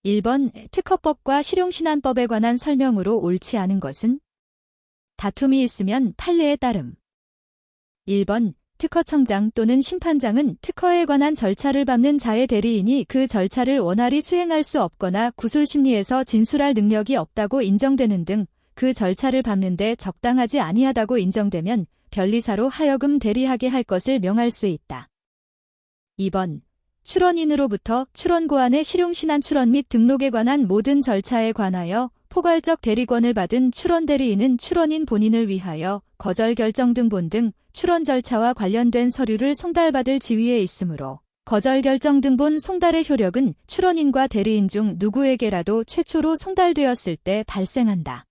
1번 특허법과 실용신안법에 관한 설명으로 옳지 않은 것은? 다툼이 있으면 판례에 따름. 1번 특허청장 또는 심판장은 특허에 관한 절차를 밟는 자의 대리인이 그 절차를 원활히 수행할 수 없거나 구술심리에서 진술할 능력이 없다고 인정되는 등 그 절차를 밟는 데 적당하지 아니하다고 인정되면 변리사로 하여금 대리하게 할 것을 명할 수 있다. 2번 출원인으로부터 출원고안의 실용신안 출원 및 등록에 관한 모든 절차에 관하여 포괄적 대리권을 받은 출원대리인은 출원인 본인을 위하여 거절 결정 등본 등 출원 절차와 관련된 서류를 송달받을 지위에 있으므로 거절 결정 등본 송달의 효력은 출원인과 대리인 중 누구에게라도 최초로 송달되었을 때 발생한다.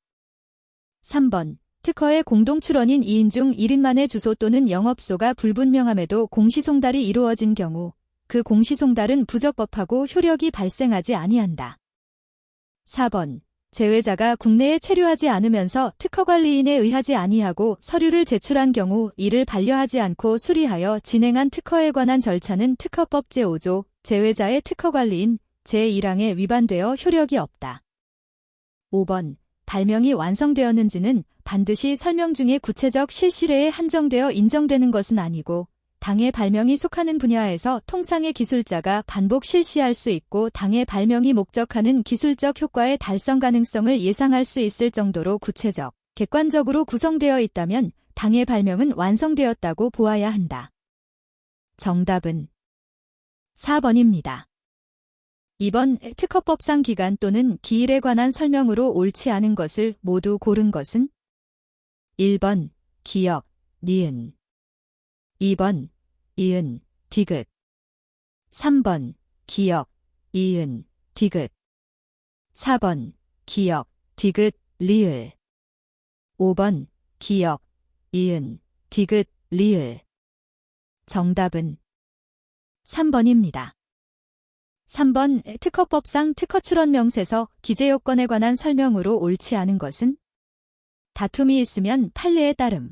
3번 특허의 공동출원인 2인 중 1인만의 주소 또는 영업소가 불분명함에도 공시송달이 이루어진 경우 그 공시송달은 부적법하고 효력이 발생하지 아니한다. 4번 제외자가 국내에 체류하지 않으면서 특허관리인에 의하지 아니하고 서류를 제출한 경우 이를 반려하지 않고 수리하여 진행한 특허에 관한 절차는 특허법 제5조 제외자의 특허관리인 제1항에 위반되어 효력이 없다. 5번 발명이 완성되었는지는 반드시 설명 중에 구체적 실시례에 한정되어 인정되는 것은 아니고 당의 발명이 속하는 분야에서 통상의 기술자가 반복 실시할 수 있고 당의 발명이 목적하는 기술적 효과의 달성 가능성을 예상할 수 있을 정도로 구체적, 객관적으로 구성되어 있다면 당의 발명은 완성되었다고 보아야 한다. 정답은 4번입니다. 2번 특허법상 기간 또는 기일에 관한 설명으로 옳지 않은 것을 모두 고른 것은? 1번 기역, 니은 2번 이은, 디귿 3번 기역, 이은, 디귿 4번 기역, 디귿, 리을 5번 기역, 이은, 디귿, 리을 정답은 3번입니다. 3번 특허법상 특허출원 명세서 기재요건에 관한 설명으로 옳지 않은 것은? 다툼이 있으면 판례에 따름.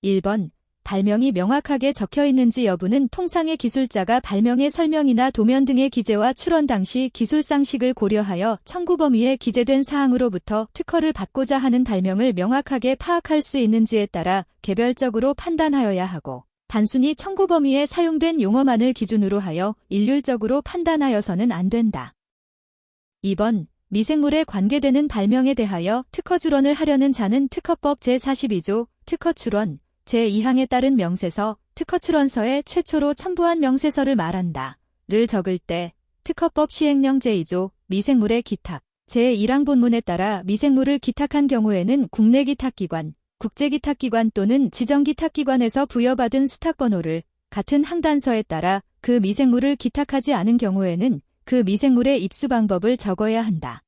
1번 발명이 명확하게 적혀 있는지 여부는 통상의 기술자가 발명의 설명이나 도면 등의 기재와 출원 당시 기술상식을 고려하여 청구 범위에 기재된 사항으로부터 특허를 받고자 하는 발명을 명확하게 파악할 수 있는지에 따라 개별적으로 판단하여야 하고 단순히 청구 범위에 사용된 용어만을 기준으로 하여 일률적으로 판단하여서는 안 된다. 2번 미생물에 관계되는 발명에 대하여 특허출원을 하려는 자는 특허법 제42조 특허출원 제2항에 따른 명세서 특허출원서에 최초로 첨부한 명세서를 말한다. 를 적을 때 특허법 시행령 제2조 미생물의 기탁 제1항 본문에 따라 미생물을 기탁한 경우에는 국내 기탁기관, 국제 기탁기관 또는 지정 기탁기관에서 부여받은 수탁번호를 같은 항단서에 따라 그 미생물을 기탁하지 않은 경우에는 그 미생물의 입수 방법을 적어야 한다.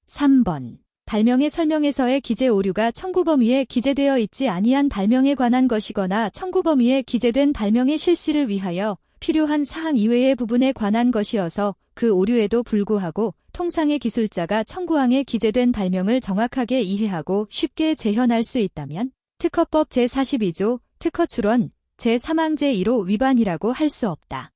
3번 발명의 설명에서의 기재 오류가 청구 범위에 기재되어 있지 아니한 발명에 관한 것이거나 청구 범위에 기재된 발명의 실시를 위하여 필요한 사항 이외의 부분에 관한 것이어서 그 오류에도 불구하고 통상의 기술자가 청구항에 기재된 발명을 정확하게 이해하고 쉽게 재현할 수 있다면 특허법 제42조 특허출원 제3항 제1호 위반이라고 할 수 없다.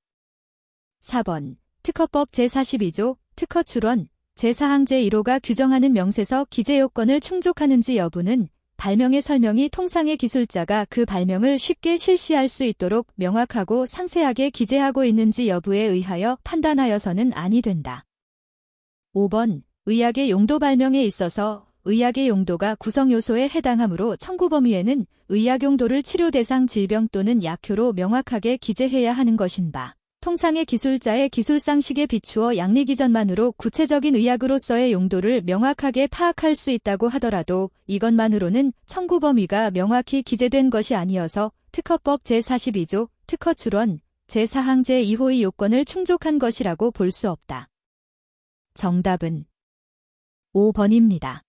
4번 특허법 제42조 특허출원 제4항 제1호가 규정하는 명세서 기재요건을 충족하는지 여부는 발명의 설명이 통상의 기술자가 그 발명을 쉽게 실시할 수 있도록 명확하고 상세하게 기재하고 있는지 여부에 의하여 판단하여서는 아니 된다. 5번 의학의 용도 발명에 있어서 의학의 용도가 구성요소에 해당하므로 청구 범위에는 의학 용도를 치료 대상 질병 또는 약효로 명확하게 기재해야 하는 것인바. 통상의 기술자의 기술상식에 비추어 양리기전만으로 구체적인 의학으로서의 용도를 명확하게 파악할 수 있다고 하더라도 이것만으로는 청구 범위가 명확히 기재된 것이 아니어서 특허법 제42조 특허출원 제4항 제2호의 요건을 충족한 것이라고 볼 수 없다. 정답은 5번입니다.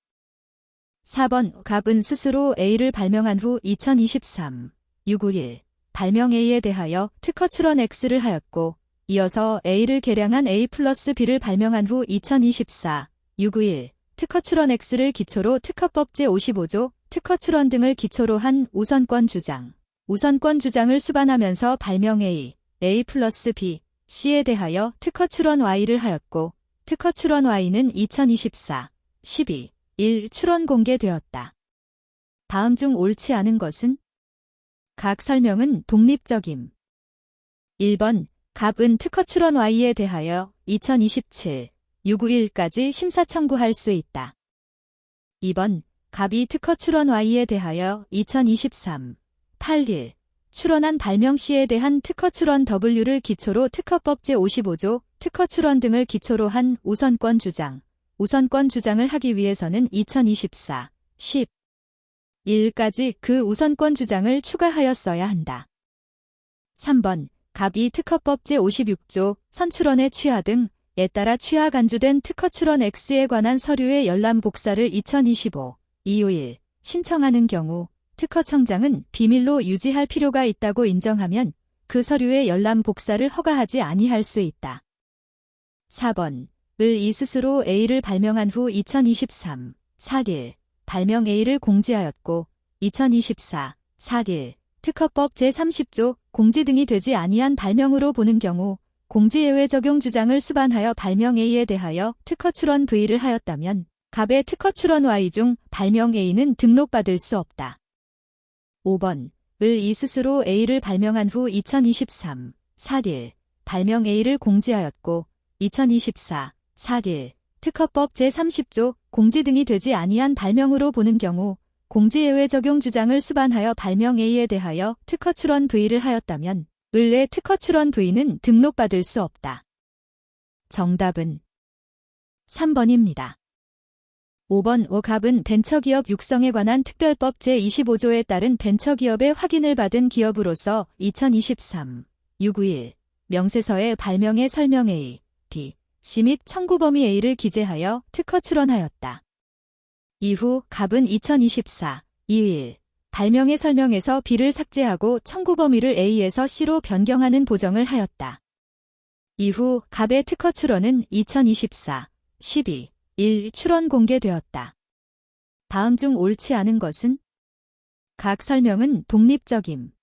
4번 갑은 스스로 A를 발명한 후 2023 651 발명 A에 대하여 특허출원 X를 하였고 이어서 A를 개량한 A 플러스 B를 발명한 후 2024 651 특허출원 X를 기초로 특허법 제55조 특허출원 등을 기초로 한 우선권 주장을 수반하면서 발명 A, A 플러스 B, C에 대하여 특허출원 Y를 하였고 특허 출원 Y는 2024 12 1 출원 공개되었다. 다음 중 옳지 않은 것은? 각 설명은 독립적임. 1번 갑은 특허 출원 Y에 대하여 2027 651까지 심사 청구할 수 있다. 2번 갑이 특허 출원 Y에 대하여 2023 8일 출원한 발명 시에 대한 특허 출원 W를 기초로 특허법 제55조 특허 출원 등을 기초로 한 우선권 주장을 하기 위해서는 2024 10 1까지 그 우선권 주장을 추가하였어야 한다. 3번 갑이 특허법 제56조 선출원의 취하 등에 따라 취하 간주된 특허 출원 X에 관한 서류의 열람 복사를 2025 251 신청하는 경우 특허청장은 비밀로 유지할 필요가 있다고 인정하면 그 서류의 열람 복사를 허가하지 아니할 수 있다. 4번 이 스스로 A를 발명한 후 2023 4일 발명 A를 공지하였고 2024 4일 특허법 제30조 공지 등이 되지 아니한 발명으로 보는 경우 공지예외 적용 주장을 수반하여 발명 A에 대하여 특허 출원 V를 하였다면 갑의 특허 출원 Y 중 발명 A는 등록받을 수 없다. 5번 이 스스로 A를 발명한 후 2023 4일 발명 A를 공지하였고 2024 4일 특허법 제30조 공지 등이 되지 아니한 발명으로 보는 경우 공지예외 적용 주장을 수반하여 발명 A에 대하여 특허 출원 V를 하였다면 의 특허 출원 V는 등록받을 수 없다. 정답은 3번입니다. 5번 갑은 벤처기업 육성에 관한 특별법 제25조에 따른 벤처기업의 확인을 받은 기업으로서 2023 691 명세서에 발명의 설명 A, B, C 및 청구 범위 A를 기재하여 특허 출원하였다. 이후 갑은 2024 2일 발명의 설명에서 B를 삭제하고 청구 범위를 A에서 C로 변경하는 보정을 하였다. 이후 갑의 특허 출원은 2024 12 1 출원 공개되었다. 다음 중 옳지 않은 것은? 각 설명은 독립적임.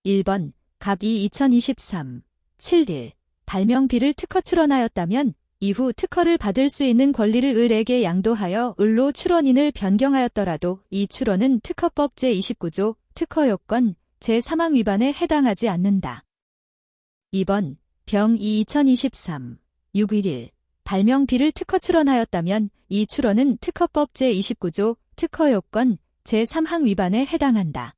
1번 갑이 2023 7일 발명 B를 특허 출원하였다면 이후 특허를 받을 수 있는 권리를 을에게 양도하여 을로 출원인을 변경하였더라도 이 출원은 특허법 제29조 특허요건 제3항 위반에 해당하지 않는다. 2번 병이 2023 6일 발명 B를 특허 출원하였다면 이 출원은 특허법 제29조 특허요건 제3항 위반에 해당한다.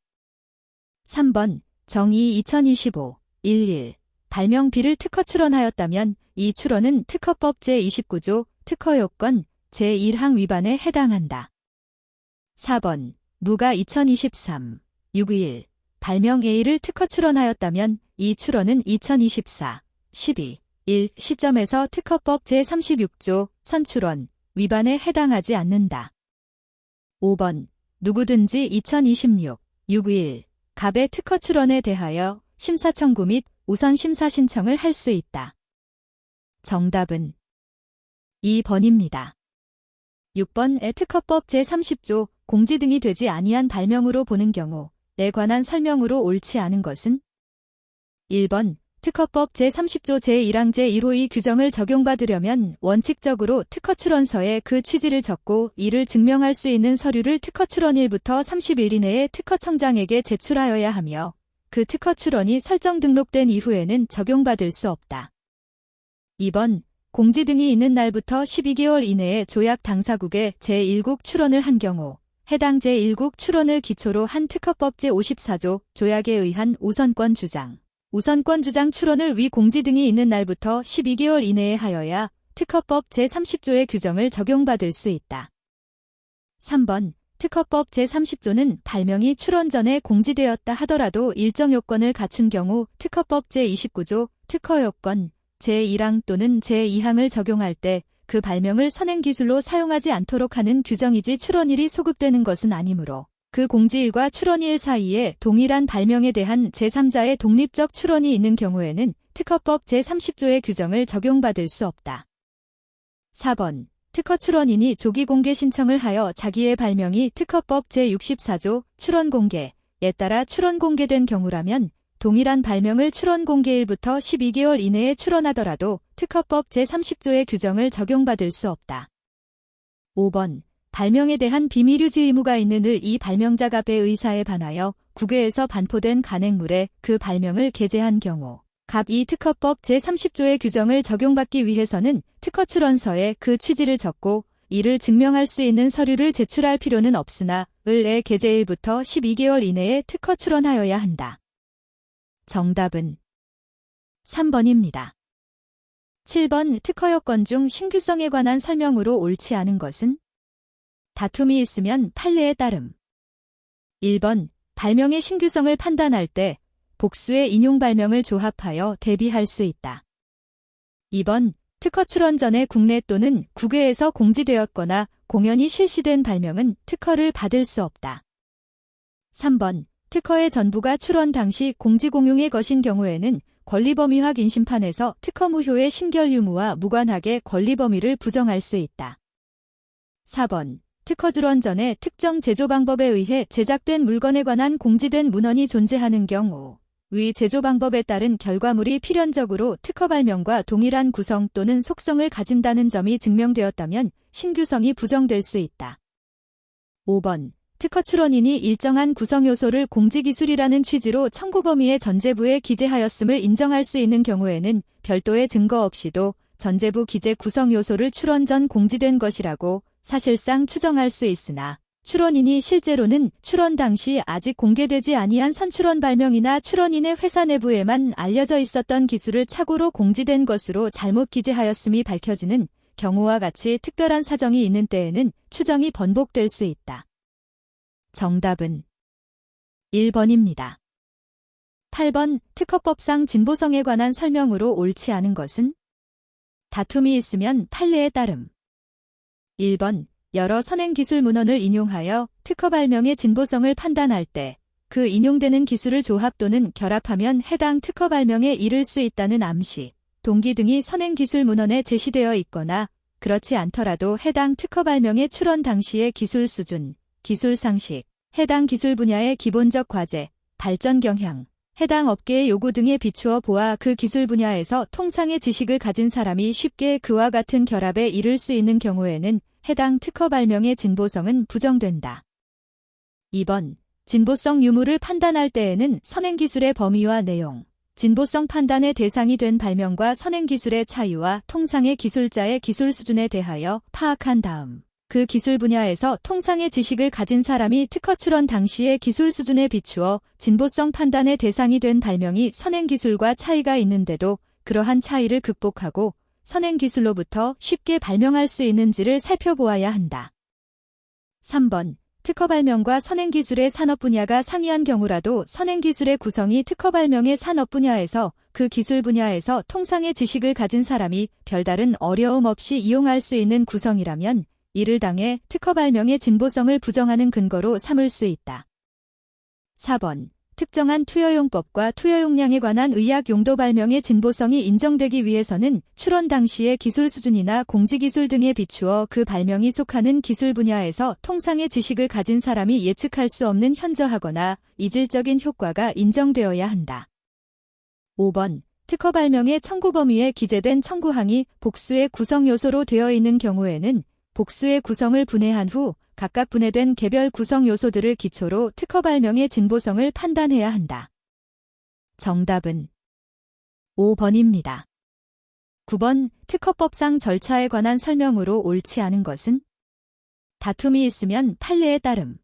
3번 정이 2025 11 발명 B를 특허 출원하였다면 이 출원은 특허법 제29조 특허요건 제1항 위반에 해당한다. 4번 무가 2023 6일 발명 A를 특허 출원하였다면 이 출원은 2024 12 1 시점에서 특허법 제36조 선출원 위반에 해당하지 않는다. 5번 누구든지 2026 6일 갑의 특허 출원에 대하여 심사 청구 및 우선 심사 신청을 할 수 있다. 정답은 2번입니다. 6번의 특허법 제30조 공지 등이 되지 아니한 발명으로 보는 경우에 관한 설명으로 옳지 않은 것은? 1번 특허법 제30조 제1항 제1호의 규정을 적용받으려면 원칙적으로 특허 출원서에 그 취지를 적고 이를 증명할 수 있는 서류를 특허 출원일부터 30일 이내에 특허청장에게 제출하여야 하며 그 특허 출원이 설정 등록된 이후에는 적용받을 수 없다. 2번 공지 등이 있는 날부터 12개월 이내에 조약 당사국에 제1국 출원을 한 경우 해당 제1국 출원을 기초로 한 특허법 제54조 조약에 의한 우선권 주장 출원을 위 공지 등이 있는 날부터 12개월 이내에 하여야 특허법 제30조의 규정을 적용받을 수 있다. 3번 특허법 제30조는 발명이 출원 전에 공지되었다 하더라도 일정 요건을 갖춘 경우 특허법 제29조 특허요건 제1항 또는 제2항을 적용할 때 그 발명을 선행기술로 사용하지 않도록 하는 규정이지 출원일이 소급되는 것은 아니므로 그 공지일과 출원일 사이에 동일한 발명에 대한 제3자의 독립적 출원이 있는 경우에는 특허법 제30조의 규정을 적용받을 수 없다. 4번 특허 출원인이 조기 공개 신청을 하여 자기의 발명이 특허법 제64조 출원 공개에 따라 출원 공개된 경우라면 동일한 발명을 출원 공개일부터 12개월 이내에 출원하더라도 특허법 제30조의 규정을 적용받을 수 없다. 5번. 발명에 대한 비밀 유지 의무가 있는 을 이 발명자가 의사에 반하여 국외에서 반포된 간행물에 그 발명을 게재한 경우 갑 이 특허법 제30조의 규정을 적용받기 위해서는 특허 출원서에 그 취지를 적고 이를 증명할 수 있는 서류를 제출할 필요는 없으나 을의 게재일부터 12개월 이내에 특허 출원하여야 한다. 정답은 3번입니다. 7번. 특허 요건 중 신규성에 관한 설명으로 옳지 않은 것은? 다툼이 있으면 판례에 따름. 1번. 발명의 신규성을 판단할 때 복수의 인용 발명을 조합하여 대비할 수 있다. 2번. 특허 출원 전에 국내 또는 국외에서 공지되었거나 공연이 실시된 발명은 특허를 받을 수 없다. 3번. 특허의 전부가 출원 당시 공지 공용의 것인 경우에는 권리범위학 인심판에서 특허 무효의 심결 유무와 무관하게 권리범위를 부정할 수 있다. 4번. 특허 출원 전에 특정 제조 방법에 의해 제작된 물건에 관한 공지된 문헌이 존재하는 경우 위 제조 방법에 따른 결과물이 필연적으로 특허 발명과 동일한 구성 또는 속성을 가진다는 점이 증명되었다면 신규성이 부정될 수 있다. 5번. 특허 출원인이 일정한 구성 요소를 공지기술이라는 취지로 청구 범위의 전제부에 기재하였음을 인정할 수 있는 경우에는 별도의 증거 없이도 전제부 기재 구성 요소를 출원 전 공지된 것이라고 사실상 추정할 수 있으나 출원인이 실제로는 출원 당시 아직 공개되지 아니한 선출원 발명이나 출원인의 회사 내부에만 알려져 있었던 기술을 착오로 공지된 것으로 잘못 기재하였음이 밝혀지는 경우와 같이 특별한 사정이 있는 때에는 추정이 번복될 수 있다. 정답은 1번입니다. 8번. 특허법상 진보성에 관한 설명으로 옳지 않은 것은? 다툼이 있으면 판례에 따름. 1번. 여러 선행기술 문헌을 인용하여 특허 발명의 진보성을 판단할 때 그 인용되는 기술을 조합 또는 결합하면 해당 특허 발명에 이를 수 있다는 암시, 동기 등이 선행기술 문헌에 제시되어 있거나 그렇지 않더라도 해당 특허 발명의 출원 당시의 기술 수준, 기술 상식, 해당 기술 분야의 기본적 과제, 발전 경향, 해당 업계의 요구 등에 비추어 보아 그 기술 분야에서 통상의 지식을 가진 사람이 쉽게 그와 같은 결합에 이를 수 있는 경우에는 해당 특허 발명의 진보성은 부정된다. 2번. 진보성 유무를 판단할 때에는 선행기술의 범위와 내용, 진보성 판단의 대상이 된 발명과 선행기술의 차이와 통상의 기술자의 기술 수준에 대하여 파악한 다음 그 기술 분야에서 통상의 지식을 가진 사람이 특허 출원 당시의 기술 수준에 비추어 진보성 판단의 대상이 된 발명이 선행기술과 차이가 있는데도 그러한 차이를 극복하고 선행기술로부터 쉽게 발명할 수 있는지를 살펴보아야 한다. 3번. 특허 발명과 선행기술의 산업 분야가 상이한 경우라도 선행기술의 구성이 특허 발명의 산업 분야에서 그 기술 분야에서 통상의 지식을 가진 사람이 별다른 어려움 없이 이용할 수 있는 구성이라면 이를 당해 특허 발명의 진보성을 부정하는 근거로 삼을 수 있다. 4번. 특정한 투여용법과 투여용량에 관한 의학 용도 발명의 진보성이 인정되기 위해서는 출원 당시의 기술 수준이나 공지기술 등에 비추어 그 발명이 속하는 기술 분야에서 통상의 지식을 가진 사람이 예측할 수 없는 현저하거나 이질적인 효과가 인정되어야 한다. 5번. 특허 발명의 청구 범위에 기재된 청구항이 복수의 구성 요소로 되어 있는 경우에는 복수의 구성을 분해한 후 각각 분해된 개별 구성 요소들을 기초로 특허 발명의 진보성을 판단해야 한다. 정답은 5번입니다. 9번. 특허법상 절차에 관한 설명으로 옳지 않은 것은? 다툼이 있으면 판례에 따름.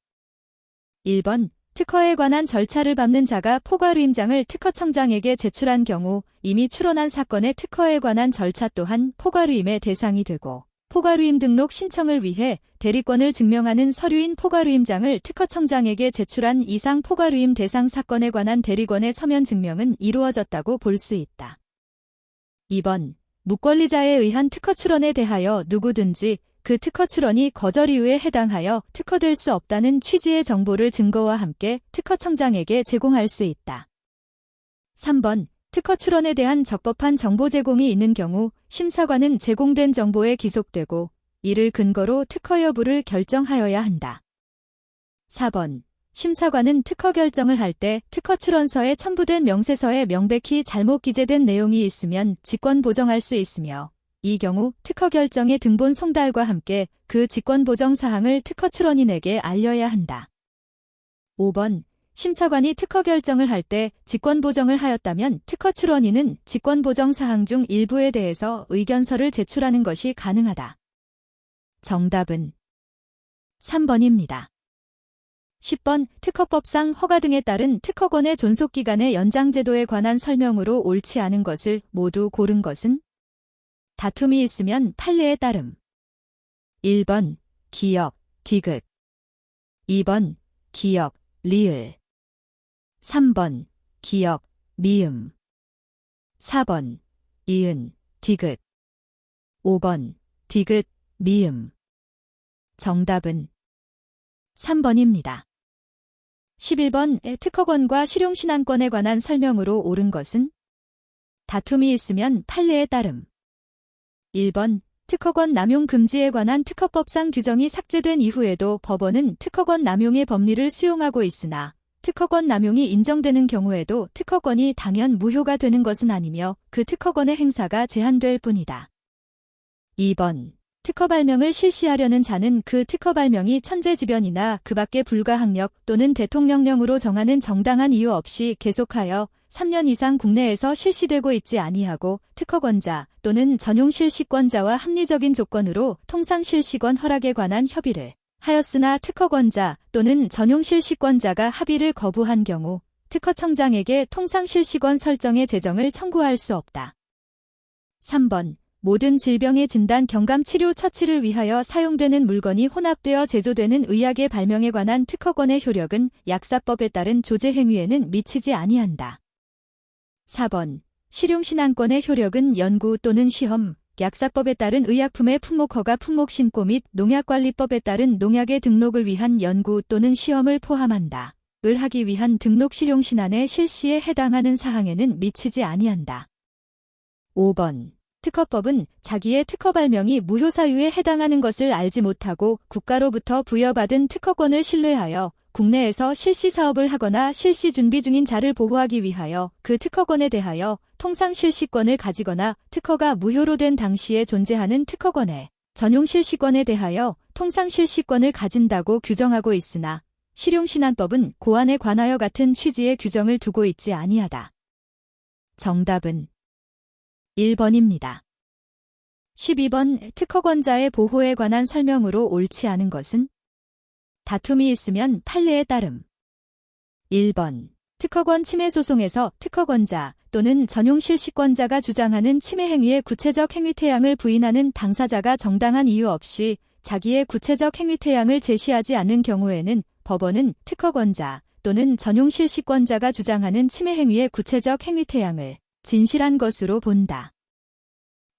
1번. 특허에 관한 절차를 밟는 자가 포괄위임장을 특허청장에게 제출한 경우 이미 출원한 사건의 특허에 관한 절차 또한 포괄위임의 대상이 되고 포괄위임 등록 신청을 위해 대리권을 증명하는 서류인 포괄위임장을 특허청장에게 제출한 이상 포괄위임 대상 사건에 관한 대리권의 서면 증명은 이루어졌다고 볼 수 있다. 2번. 묵권리자에 의한 특허 출원에 대하여 누구든지 그 특허 출원이 거절 이유에 해당하여 특허될 수 없다는 취지의 정보를 증거와 함께 특허청장에게 제공할 수 있다. 3번. 특허 출원에 대한 적법한 정보 제공이 있는 경우 심사관은 제공된 정보에 기속되고 이를 근거로 특허 여부를 결정하여야 한다. 4번. 심사관은 특허 결정을 할 때 특허 출원서에 첨부된 명세서에 명백히 잘못 기재된 내용이 있으면 직권 보정할 수 있으며 이 경우 특허 결정의 등본 송달과 함께 그 직권 보정 사항을 특허 출원인에게 알려야 한다. 5번. 심사관이 특허 결정을 할 때 직권 보정을 하였다면 특허 출원인은 직권 보정 사항 중 일부에 대해서 의견서를 제출하는 것이 가능하다. 정답은 3번입니다. 10번. 특허법상 허가 등에 따른 특허권의 존속기간의 연장 제도에 관한 설명으로 옳지 않은 것을 모두 고른 것은? 다툼이 있으면 판례에 따름. 1번. 기역, 디귿. 2번. 기역, 리을. 3번. 기역, 미음. 4번. 이은, 디귿. 5번. 디귿, 미음. 정답은 3번입니다. 11번. 특허권과 실용신안권에 관한 설명으로 옳은 것은? 다툼이 있으면 판례에 따름. 1번. 특허권 남용 금지에 관한 특허법상 규정이 삭제된 이후에도 법원은 특허권 남용의 법리를 수용하고 있으나 특허권 남용이 인정되는 경우에도 특허권이 당연 무효가 되는 것은 아니며 그 특허권의 행사가 제한될 뿐이다. 2번. 특허 발명을 실시하려는 자는 그 특허 발명이 천재지변이나 그 밖의 불가항력 또는 대통령령으로 정하는 정당한 이유 없이 계속하여 3년 이상 국내에서 실시되고 있지 아니하고 특허권자 또는 전용 실시권자와 합리적인 조건으로 통상 실시권 허락에 관한 협의를 하였으나 특허권자 또는 전용 실시권자가 합의를 거부한 경우 특허청장에게 통상 실시권 설정의 제정을 청구할 수 없다. 3번. 모든 질병의 진단, 경감, 치료, 처치를 위하여 사용되는 물건이 혼합되어 제조되는 의약의 발명에 관한 특허권의 효력은 약사법에 따른 조제 행위에는 미치지 아니한다. 4번. 실용신안권의 효력은 연구 또는 시험, 약사법에 따른 의약품의 품목허가, 품목신고 및 농약관리법에 따른 농약의 등록을 위한 연구 또는 시험을 포함한다. 을 하기 위한 등록 실용신안의 실시에 해당하는 사항에는 미치지 아니한다. 5번. 특허법은 자기의 특허 발명이 무효 사유에 해당하는 것을 알지 못하고 국가로부터 부여받은 특허권을 신뢰하여 국내에서 실시 사업을 하거나 실시 준비 중인 자를 보호하기 위하여 그 특허권에 대하여 통상 실시권을 가지거나 특허가 무효로 된 당시에 존재하는 특허권의 전용 실시권에 대하여 통상 실시권을 가진다고 규정하고 있으나 실용신안법은 고안에 관하여 같은 취지의 규정을 두고 있지 아니하다. 정답은 1번입니다. 12번. 특허권자의 보호에 관한 설명으로 옳지 않은 것은? 다툼이 있으면 판례에 따름. 1번. 특허권 침해 소송에서 특허권자 또는 전용 실시권자가 주장하는 침해 행위의 구체적 행위 태양을 부인하는 당사자가 정당한 이유 없이 자기의 구체적 행위 태양을 제시하지 않는 경우에는 법원은 특허권자 또는 전용 실시권자가 주장하는 침해 행위의 구체적 행위 태양을 진실한 것으로 본다.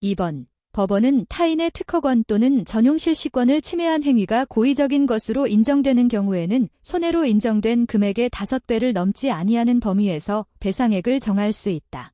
2번. 법원은 타인의 특허권 또는 전용 실시권을 침해한 행위가 고의적인 것으로 인정되는 경우에는 손해로 인정된 금액의 5배를 넘지 아니하는 범위에서 배상액을 정할 수 있다.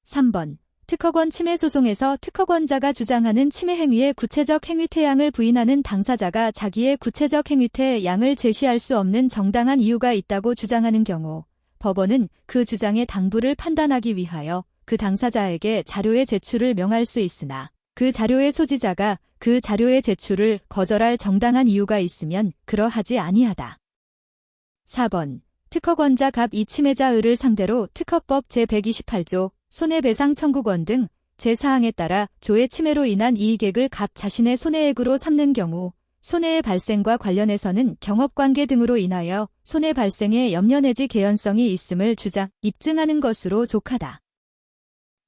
3번. 특허권 침해 소송에서 특허권자가 주장하는 침해 행위의 구체적 행위 태양을 부인하는 당사자가 자기의 구체적 행위 태양을 제시할 수 없는 정당한 이유가 있다고 주장하는 경우 법원은 그 주장의 당부를 판단하기 위하여 그 당사자에게 자료의 제출을 명할 수 있으나 그 자료의 소지자가 그 자료의 제출을 거절할 정당한 이유가 있으면 그러하지 아니하다. 4번. 특허권자 갑 이침해자의를 상대로 특허법 제128조 손해배상 청구권 등 제4항에 따라 조의 침해로 인한 이익액을 갑 자신의 손해액으로 삼는 경우 손해의 발생과 관련해서는 경업관계 등으로 인하여 손해 발생에 염려 내지 개연성이 있음을 입증하는 것으로 족하다.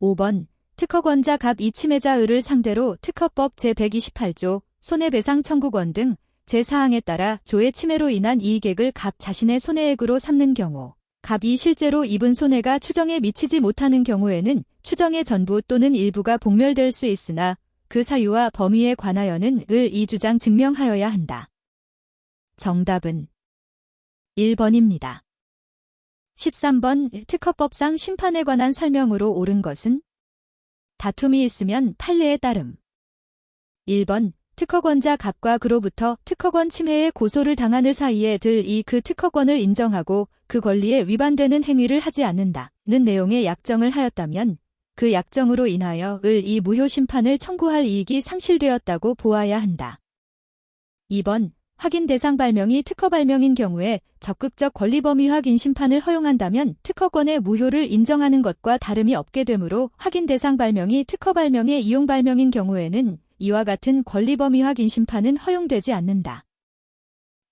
5번. 특허권자 갑 이침해자의를 상대로 특허법 제128조 손해배상 청구권 등 제4항에 따라 조의 침해로 인한 이익액을 갑 자신의 손해액으로 삼는 경우 갑이 실제로 입은 손해가 추정에 미치지 못하는 경우에는 추정의 전부 또는 일부가 봉멸될 수 있으나 그 사유와 범위에 관하여는 이 주장 증명하여야 한다. 정답은 1번입니다. 13번. 특허법상 심판에 관한 설명으로 옳은 것은? 다툼이 있으면 판례에 따름. 1번. 특허권자 갑과 그로부터 특허권 침해의 고소를 당하는 사이에 들이 그 특허권을 인정하고 그 권리에 위반되는 행위를 하지 않는다는 내용의 약정을 하였다면 그 약정으로 인하여 이 무효 심판을 청구할 이익이 상실되었다고 보아야 한다. 2번 확인 대상 발명이 특허 발명인 경우에 적극적 권리범위 확인 심판을 허용한다면 특허권의 무효를 인정하는 것과 다름이 없게 되므로 확인 대상 발명이 특허 발명의 이용 발명인 경우에는 이와 같은 권리범위 확인 심판은 허용되지 않는다.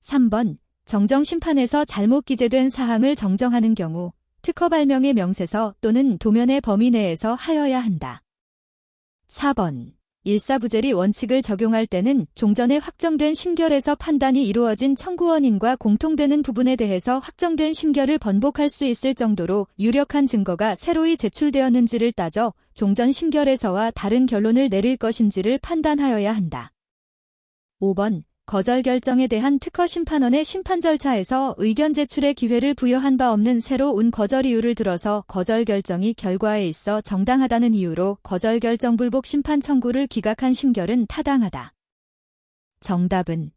3번 정정 심판에서 잘못 기재된 사항을 정정하는 경우 특허 발명의 명세서 또는 도면의 범위 내에서 하여야 한다. 4번 일사부재리 원칙을 적용할 때는 종전에 확정된 심결에서 판단이 이루어진 청구 원인과 공통되는 부분에 대해서 확정된 심결을 번복할 수 있을 정도로 유력한 증거가 새로이 제출되었는지를 따져 종전 심결에서와 다른 결론을 내릴 것인지를 판단하여야 한다. 5번 거절 결정에 대한 특허 심판원의 심판 절차에서 의견 제출의 기회를 부여한 바 없는 새로운 거절 이유를 들어서 거절 결정이 결과에 있어 정당하다는 이유로 거절 결정 불복 심판 청구를 기각한 심결은 타당하다. 정답은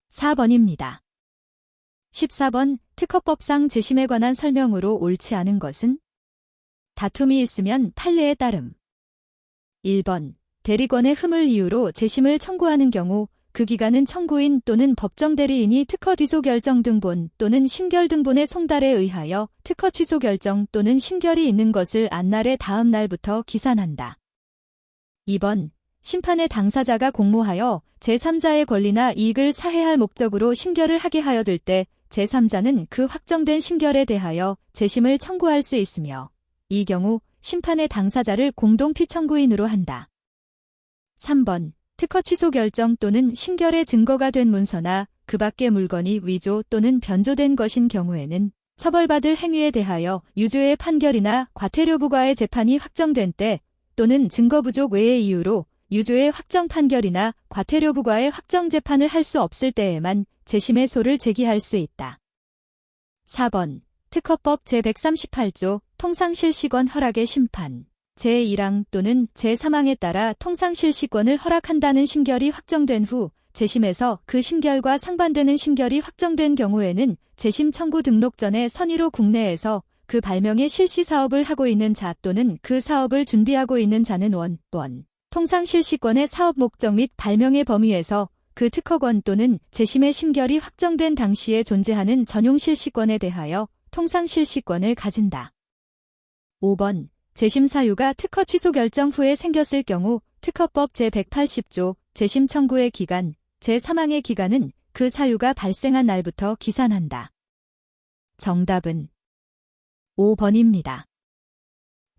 4번입니다. 14번 특허법상 재심에 관한 설명으로 옳지 않은 것은? 다툼이 있으면 판례에 따름. 1번 대리권의 흠을 이유로 재심을 청구하는 경우 그 기간은 청구인 또는 법정 대리인이 특허 취소 결정 등본 또는 심결 등본의 송달에 의하여 특허 취소 결정 또는 심결이 있는 것을 안 날의 다음 날부터 기산한다. 2번 심판의 당사자가 공모하여 제3자의 권리나 이익을 사해할 목적으로 심결을 하게 하여들 때 제3자는 그 확정된 심결에 대하여 재심을 청구할 수 있으며 이 경우 심판의 당사자를 공동 피청구인으로 한다. 3번 특허 취소 결정 또는 심결의 증거가 된 문서나 그 밖의 물건이 위조 또는 변조된 것인 경우에는 처벌받을 행위에 대하여 유죄의 판결이나 과태료 부과의 재판이 확정된 때 또는 증거 부족 외의 이유로 유죄의 확정 판결이나 과태료 부과의 확정 재판을 할 수 없을 때에만 재심의 소를 제기할 수 있다. 4번 특허법 제138조 통상실시권 허락의 심판 제1항 또는 제3항에 따라 통상실시권을 허락한다는 심결이 확정된 후 재심에서 그 심결과 상반되는 심결이 확정된 경우에는 재심 청구 등록 전에 선의로 국내에서 그 발명의 실시 사업을 하고 있는 자 또는 그 사업을 준비하고 있는 자는 통상실시권의 사업 목적 및 발명의 범위에서 그 특허권 또는 재심의 심결이 확정된 당시에 존재하는 전용실시권에 대하여 통상실시권을 가진다. 5번 재심 사유가 특허 취소 결정 후에 생겼을 경우 특허법 제180조 재심 청구의 기간, 제3항의 기간은 그 사유가 발생한 날부터 기산한다. 정답은 5번입니다.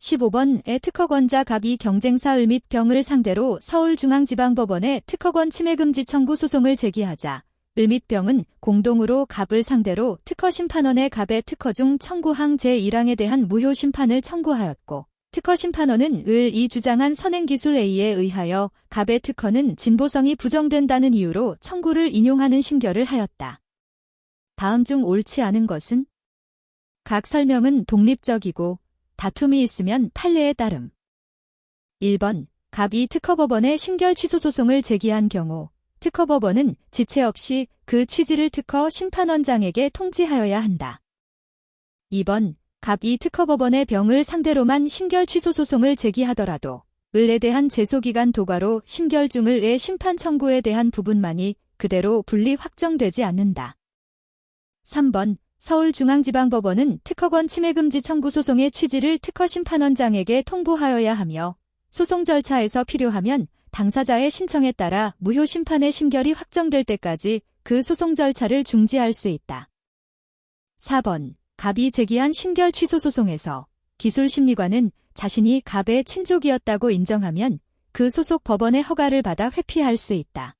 15번의 특허권자 갑이 경쟁사 을 및 병을 상대로 서울중앙지방법원에 특허권 침해금지 청구 소송을 제기하자 을 및 병은 공동으로 갑을 상대로 특허심판원의 갑의 특허 중 청구항 제1항에 대한 무효 심판을 청구하였고 특허심판원은 이 주장한 선행기술 A에 의하여 갑의 특허는 진보성이 부정된다는 이유로 청구를 인용하는 심결을 하였다. 다음 중 옳지 않은 것은? 각 설명은 독립적이고 다툼이 있으면 판례에 따름. 1번 갑이 특허법원에 심결 취소 소송을 제기한 경우 특허법원은 지체 없이 그 취지를 특허 심판원장에게 통지하여야 한다. 2번 갑이 특허법원의 병을 상대로만 심결 취소 소송을 제기하더라도 을에 대한 제소기간 도과로 심결 중 을의 심판 청구에 대한 부분만이 그대로 분리 확정되지 않는다. 3번 서울중앙지방법원은 특허권 침해금지 청구 소송의 취지를 특허심판원장에게 통보하여야 하며 소송 절차에서 필요하면 당사자의 신청에 따라 무효 심판의 심결이 확정될 때까지 그 소송 절차를 중지할 수 있다. 4번 갑이 제기한 심결 취소 소송에서 기술심리관은 자신이 갑의 친족이었다고 인정하면 그 소속 법원의 허가를 받아 회피할 수 있다.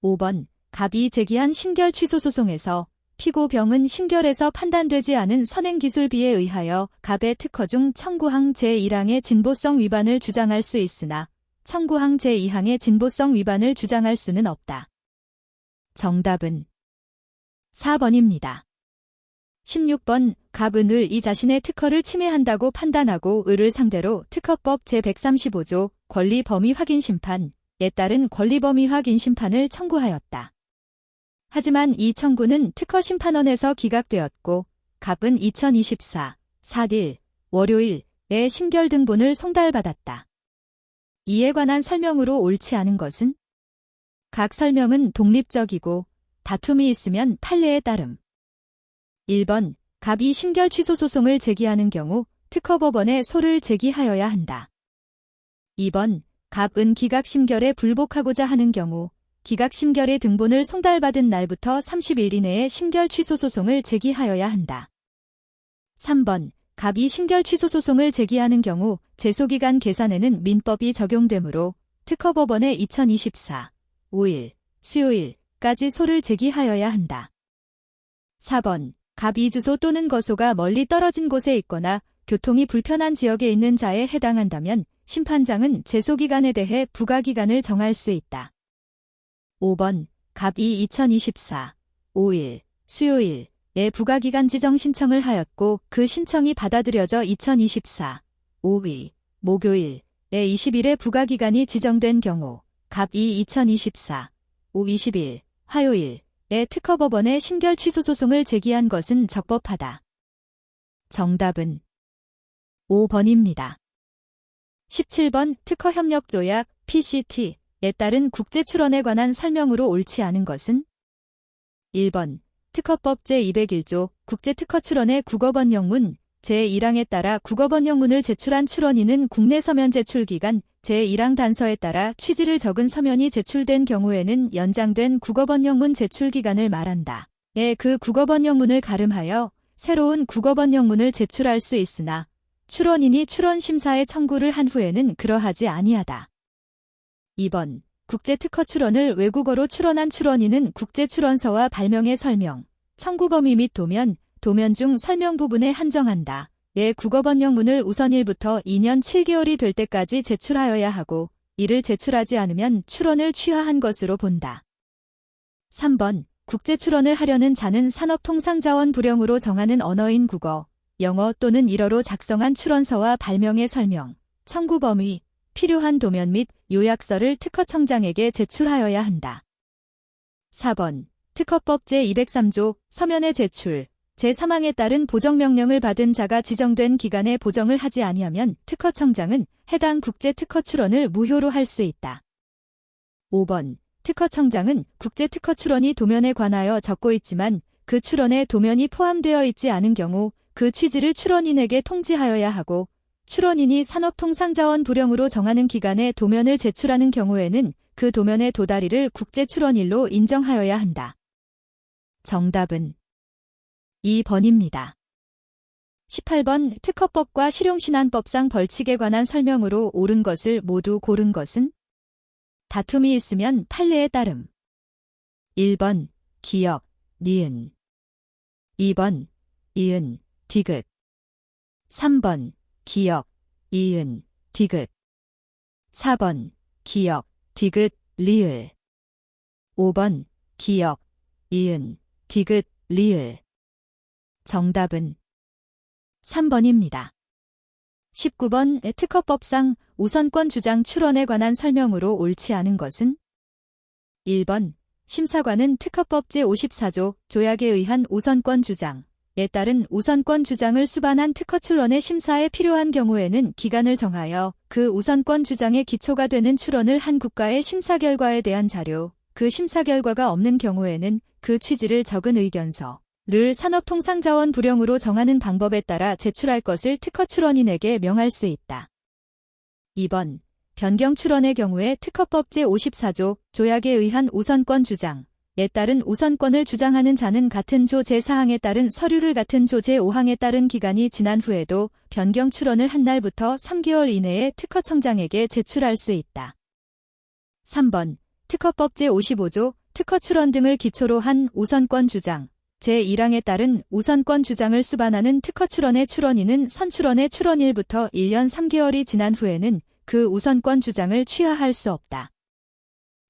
5번 갑이 제기한 심결 취소 소송에서 피고 병은 심결에서 판단되지 않은 선행기술비에 의하여 갑의 특허 중 청구항 제1항의 진보성 위반을 주장할 수 있으나 청구항 제2항의 진보성 위반을 주장할 수는 없다. 정답은 4번입니다. 16번 갑은 을이 자신의 특허를 침해한다고 판단하고 을을 상대로 특허법 제135조 권리 범위 확인 심판에 따른 권리범위 확인 심판을 청구하였다. 하지만 이 청구는 특허심판원에서 기각되었고 갑은 2024 4일 월요일에 심결등본을 송달받았다. 이에 관한 설명으로 옳지 않은 것은 각 설명은 독립적이고 다툼이 있으면 판례에 따름. 1번 갑이 심결 취소 소송을 제기하는 경우 특허법원에 소를 제기하여야 한다. 2번 갑은 기각심결에 불복하고자 하는 경우 기각심결의 등본을 송달받은 날부터 30일 이내에 심결 취소 소송을 제기하여야 한다. 3번 갑이 심결 취소 소송을 제기하는 경우 제소기간 계산에는 민법이 적용되므로 특허법원에 2024 5일 수요일까지 소를 제기하여야 한다. 4번 갑이 주소 또는 거소가 멀리 떨어진 곳에 있거나 교통이 불편한 지역에 있는 자에 해당한다면 심판장은 제소기간에 대해 부과기간을 정할 수 있다. 5번 갑이 2024 5일 수요일에 부과기간 지정 신청을 하였고 그 신청이 받아들여져 2024 5일 목요일에 20일에 부과기간이 지정된 경우 갑이 2024 5 20일 화요일에 특허법원에 심결 취소 소송을 제기한 것은 적법하다. 정답은 5번입니다. 17번 특허협력조약 PCT에 따른 국제출원에 관한 설명으로 옳지 않은 것은 1번 특허법 제201조 국제특허출원의 국어번역문 제1항에 따라 국어번역문을 제출한 출원인은 국내 서면 제출기간 제1항 단서에 따라 취지를 적은 서면이 제출된 경우에는 연장된 국어번역문 제출기간을 말한다. 그 국어번역문을 가름하여 새로운 국어번역문을 제출할 수 있으나 출원인이 출원심사에 청구를 한 후에는 그러하지 아니하다. 2번 국제특허 출원을 외국어로 출원한 출원인은 국제출원서와 발명의 설명, 청구 범위 및 도면 중 설명 부분에 한정한다. 국어번역문을 우선 1부터 2년 7개월이 될 때까지 제출하여야 하고 이를 제출하지 않으면 출원을 취하한 것으로 본다. 3번 국제출원을 하려는 자는 산업통상자원 불형으로 정하는 언어인 국어, 영어 또는 일어로 작성한 출원서와 발명의 설명, 청구 범위, 필요한 도면 및 요약서를 특허청장에게 제출하여야 한다. 4번 특허법 제203조 서면의 제출, 제3항에 따른 보정명령을 받은 자가 지정된 기간에 보정을 하지 아니하면 특허청장은 해당 국제특허 출원을 무효로 할 수 있다. 5번 특허청장은 국제특허 출원이 도면에 관하여 적고 있지만 그 출원에 도면이 포함되어 있지 않은 경우 그 취지를 출원인에게 통지하여야 하고 출원인이 산업통상자원 불형으로 정하는 기간에 도면을 제출하는 경우에는 그 도면의 도달이를 국제출원일로 인정하여야 한다. 정답은 2번입니다. 18번 특허법과 실용신안법상 벌칙에 관한 설명으로 옳은 것을 모두 고른 것은 다툼이 있으면 판례에 따름. 1번 기역, 니은 2번 이은, 디귿 3번 기역, 이은, 디귿 4번 기역, 디귿, 리을 5번 기역, 이은, 디귿, 리을 정답은 3번입니다. 19번 특허법상 우선권 주장 출원에 관한 설명으로 옳지 않은 것은 1번 심사관은 특허법 제54조 조약에 의한 우선권 주장에 따른 우선권 주장을 수반한 특허 출원의 심사에 필요한 경우에는 기간을 정하여 그 우선권 주장의 기초가 되는 출원을 한 국가의 심사 결과에 대한 자료, 그 심사 결과가 없는 경우에는 그 취지를 적은 의견서를 산업통상자원 불형으로 정하는 방법에 따라 제출할 것을 특허 출원인에게 명할 수 있다. 2번 변경 출원의 경우에 특허법 제54조 조약에 의한 우선권 주장에 따른 우선권을 주장하는 자는 같은 조 제4항에 따른 서류를 같은 조 제5항에 따른 기간이 지난 후에도 변경 출원을 한 날부터 3개월 이내에 특허청장에게 제출할 수 있다. 3번 특허법 제55조 특허 출원 등을 기초로 한 우선권 주장 제1항에 따른 우선권 주장을 수반하는 특허 출원의 출원인은 선출원의 출원일부터 1년 3개월이 지난 후에는 그 우선권 주장을 취하할 수 없다.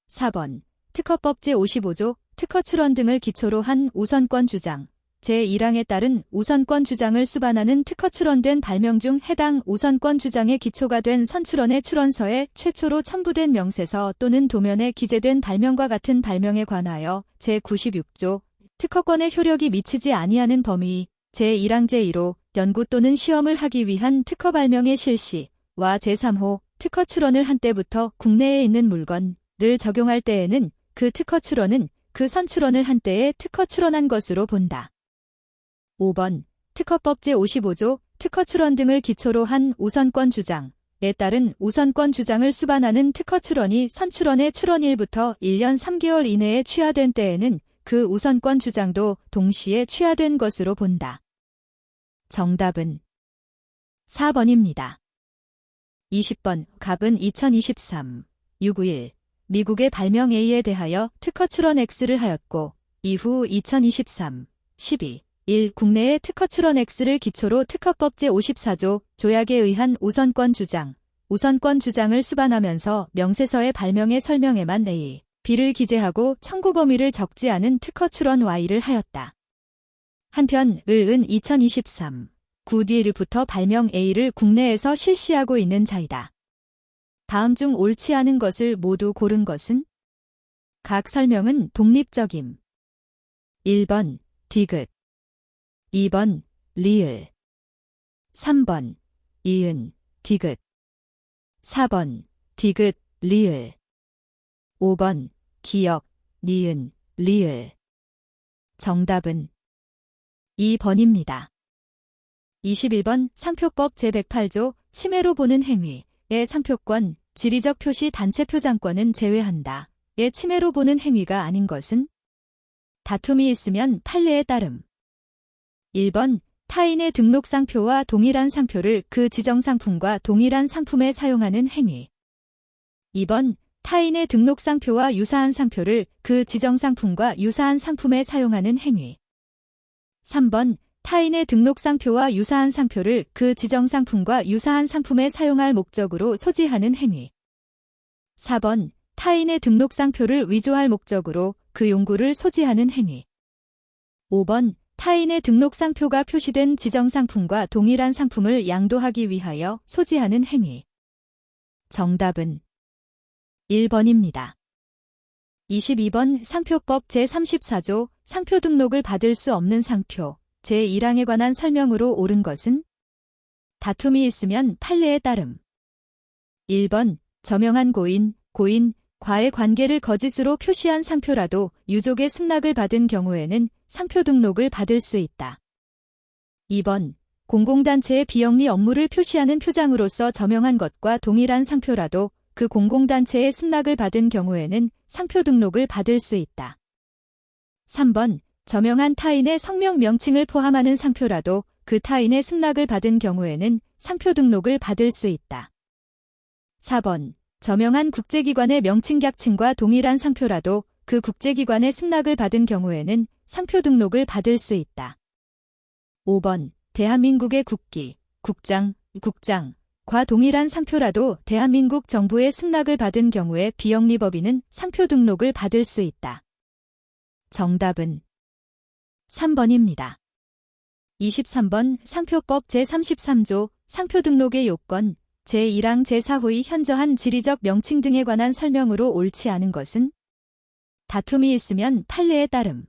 4번 특허법 제55조 특허 출원 등을 기초로 한 우선권 주장 제1항에 따른 우선권 주장을 수반하는 특허 출원된 발명 중 해당 우선권 주장의 기초가 된 선출원의 출원서에 최초로 첨부된 명세서 또는 도면에 기재된 발명과 같은 발명에 관하여 제96조 특허권의 효력이 미치지 아니하는 범위 제1항 제1호 연구 또는 시험을 하기 위한 특허 발명의 실시와 제3호 특허 출원을 한 때부터 국내에 있는 물건을 적용할 때에는 그 특허 출원은 그 선출원을 한 때에 특허 출원한 것으로 본다. 5번 특허법 제55조 특허 출원 등을 기초로 한 우선권 주장에 따른 우선권 주장을 수반하는 특허 출원이 선출원의 출원일부터 1년 3개월 이내에 취하된 때에는 그 우선권 주장도 동시에 취하된 것으로 본다. 정답은 4번입니다. 20번 갑은 2023 6.1 미국의 발명 A에 대하여 특허 출원 X를 하였고 이후 2023 12 1. 국내의 특허 출원 X를 기초로 특허법 제54조 조약에 의한 우선권 주장을 수반하면서 명세서의 발명의 설명에만 A, B를 기재하고 청구 범위를 적지 않은 특허 출원 Y를 하였다. 한편 을은 2023 9일부터 발명 A를 국내에서 실시하고 있는 자이다. 다음 중 옳지 않은 것을 모두 고른 것은? 각 설명은 독립적임. 1번 디귿 2번 리을 3번 이은 디귿 4번 디귿 리을 5번 기역 니은 리을 정답은 2번입니다. 21번 상표법 제108조 침해로 보는 행위의 상표권, 지리적 표시 단체 표장권은 제외한다. 의 침해로 보는 행위가 아닌 것은? 다툼이 있으면 판례에 따름. 1번 타인의 등록 상표와 동일한 상표를 그 지정 상품과 동일한 상품에 사용하는 행위. 2번 타인의 등록 상표와 유사한 상표를 그 지정 상품과 유사한 상품에 사용하는 행위. 3번 타인의 등록 상표와 유사한 상표를 그 지정 상품과 유사한 상품에 사용할 목적으로 소지하는 행위. 4번 타인의 등록 상표를 위조할 목적으로 그 용구를 소지하는 행위. 5번 타인의 등록 상표가 표시된 지정 상품과 동일한 상품을 양도하기 위하여 소지하는 행위. 정답은 1번입니다. 22번 상표법 제34조 상표 등록을 받을 수 없는 상표 제1항에 관한 설명으로 옳은 것은? 다툼이 있으면 판례에 따름. 1번 저명한 고인, 과의 관계를 거짓으로 표시한 상표라도 유족의 승낙을 받은 경우에는 상표 등록을 받을 수 있다. 2번 공공단체의 비영리 업무를 표시하는 표장으로서 저명한 것과 동일한 상표라도 그 공공단체의 승낙을 받은 경우에는 상표 등록을 받을 수 있다. 3번 저명한 타인의 성명 명칭을 포함하는 상표라도 그 타인의 승낙을 받은 경우에는 상표 등록을 받을 수 있다. 4번 저명한 국제기관의 명칭 객칭과 동일한 상표라도 그 국제기관의 승낙을 받은 경우에는 상표 등록을 받을 수 있다. 5번 대한민국의 국기, 국장과 동일한 상표라도 대한민국 정부의 승낙을 받은 경우에 비영리법인은 상표 등록을 받을 수 있다. 정답은 3번입니다. 23번 상표법 제33조 상표 등록의 요건 제1항 제4호의 현저한 지리적 명칭 등에 관한 설명으로 옳지 않은 것은? 다툼이 있으면 판례에 따름.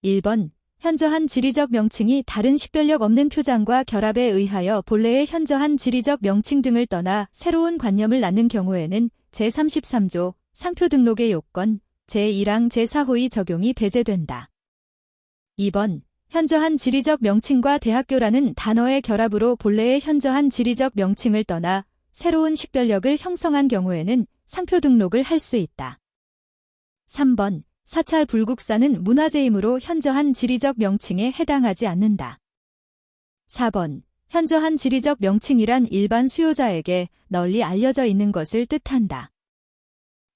1번 현저한 지리적 명칭이 다른 식별력 없는 표장과 결합에 의하여 본래의 현저한 지리적 명칭 등을 떠나 새로운 관념을 낳는 경우에는 제33조 상표 등록의 요건 제1항 제4호의 적용이 배제된다. 2번 현저한 지리적 명칭과 대학교라는 단어의 결합으로 본래의 현저한 지리적 명칭을 떠나 새로운 식별력을 형성한 경우에는 상표 등록을 할 수 있다. 3번 사찰 불국사는 문화재이므로 현저한 지리적 명칭에 해당하지 않는다. 4번 현저한 지리적 명칭이란 일반 수요자에게 널리 알려져 있는 것을 뜻한다.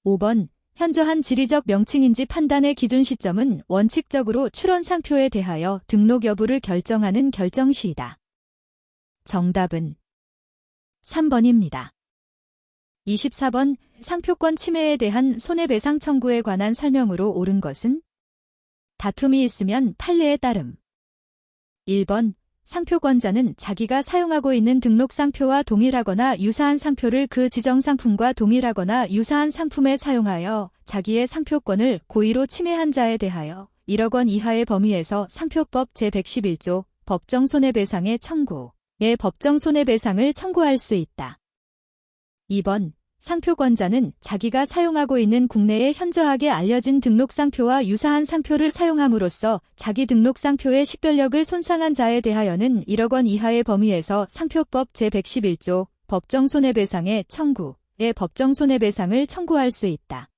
5번 현저한 지리적 명칭인지 판단의 기준 시점은 원칙적으로 출원 상표에 대하여 등록 여부를 결정하는 결정시이다. 정답은 3번입니다. 24번 상표권 침해에 대한 손해배상 청구에 관한 설명으로 옳은 것은? 다툼이 있으면 판례에 따름. 1번 상표권자는 자기가 사용하고 있는 등록 상표와 동일하거나 유사한 상표를 그 지정 상품과 동일하거나 유사한 상품에 사용하여 자기의 상표권을 고의로 침해한 자에 대하여 1억 원 이하의 범위에서 상표법 제111조 법정 손해배상의 청구의 법정 손해배상을 청구할 수 있다. 2번 상표권자는 자기가 사용하고 있는 국내에 현저하게 알려진 등록상표와 유사한 상표를 사용함으로써 자기 등록상표의 식별력을 손상한 자에 대하여는 1억 원 이하의 범위에서 상표법 제111조 법정손해배상의 청구의 법정손해배상을 청구할 수 있다.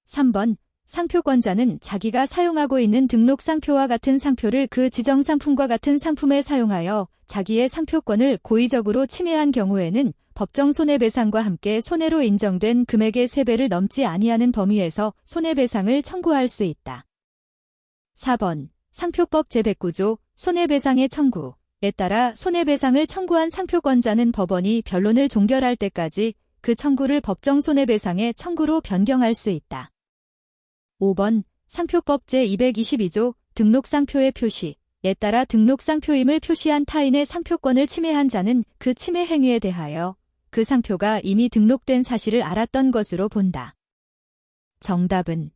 3번 상표권자는 자기가 사용하고 있는 등록상표와 같은 상표를 그 지정 상품과 같은 상품에 사용하여 자기의 상표권을 고의적으로 침해한 경우에는 법정 손해배상과 함께 손해로 인정된 금액의 3배를 넘지 아니하는 범위에서 손해배상을 청구할 수 있다. 4번 상표법 제109조 손해배상의 청구에 따라 손해배상을 청구한 상표권자는 법원이 변론을 종결할 때까지 그 청구를 법정 손해배상의 청구로 변경할 수 있다. 5번 상표법 제222조 등록상표의 표시에 따라 등록상표임을 표시한 타인의 상표권을 침해한 자는 그 침해 행위에 대하여 그 상표가 이미 등록된 사실을 알았던 것으로 본다. 정답은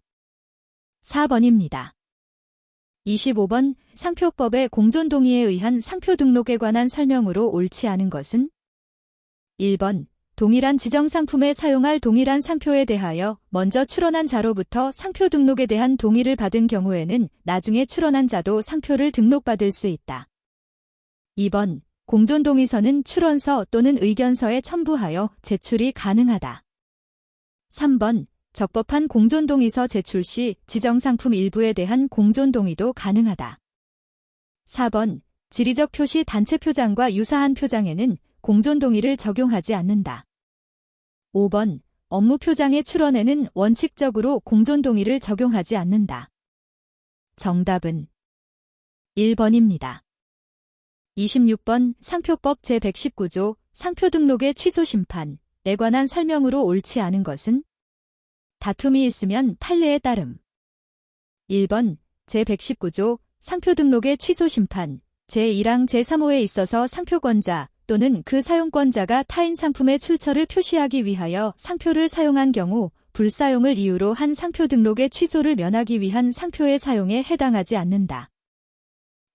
4번입니다. 25번 상표법의 공존동의에 의한 상표 등록에 관한 설명으로 옳지 않은 것은 1번 동일한 지정상품에 사용할 동일한 상표에 대하여 먼저 출원한 자로부터 상표 등록에 대한 동의를 받은 경우에는 나중에 출원한 자도 상표를 등록받을 수 있다. 2번 공존동의서는 출원서 또는 의견서에 첨부하여 제출이 가능하다. 3번 적법한 공존동의서 제출 시 지정상품 일부에 대한 공존동의도 가능하다. 4번 지리적 표시 단체 표장과 유사한 표장에는 공존동의를 적용하지 않는다. 5번 업무 표장의 출원에는 원칙적으로 공존동의를 적용하지 않는다. 정답은 1번입니다. 26번 상표법 제119조 상표 등록의 취소 심판에 관한 설명으로 옳지 않은 것은 다툼이 있으면 판례에 따름. 1번 제119조 상표 등록의 취소 심판 제1항 제3호에 있어서 상표권자 또는 그 사용권자가 타인 상품의 출처를 표시하기 위하여 상표를 사용한 경우 불사용을 이유로 한 상표 등록의 취소를 면하기 위한 상표의 사용에 해당하지 않는다.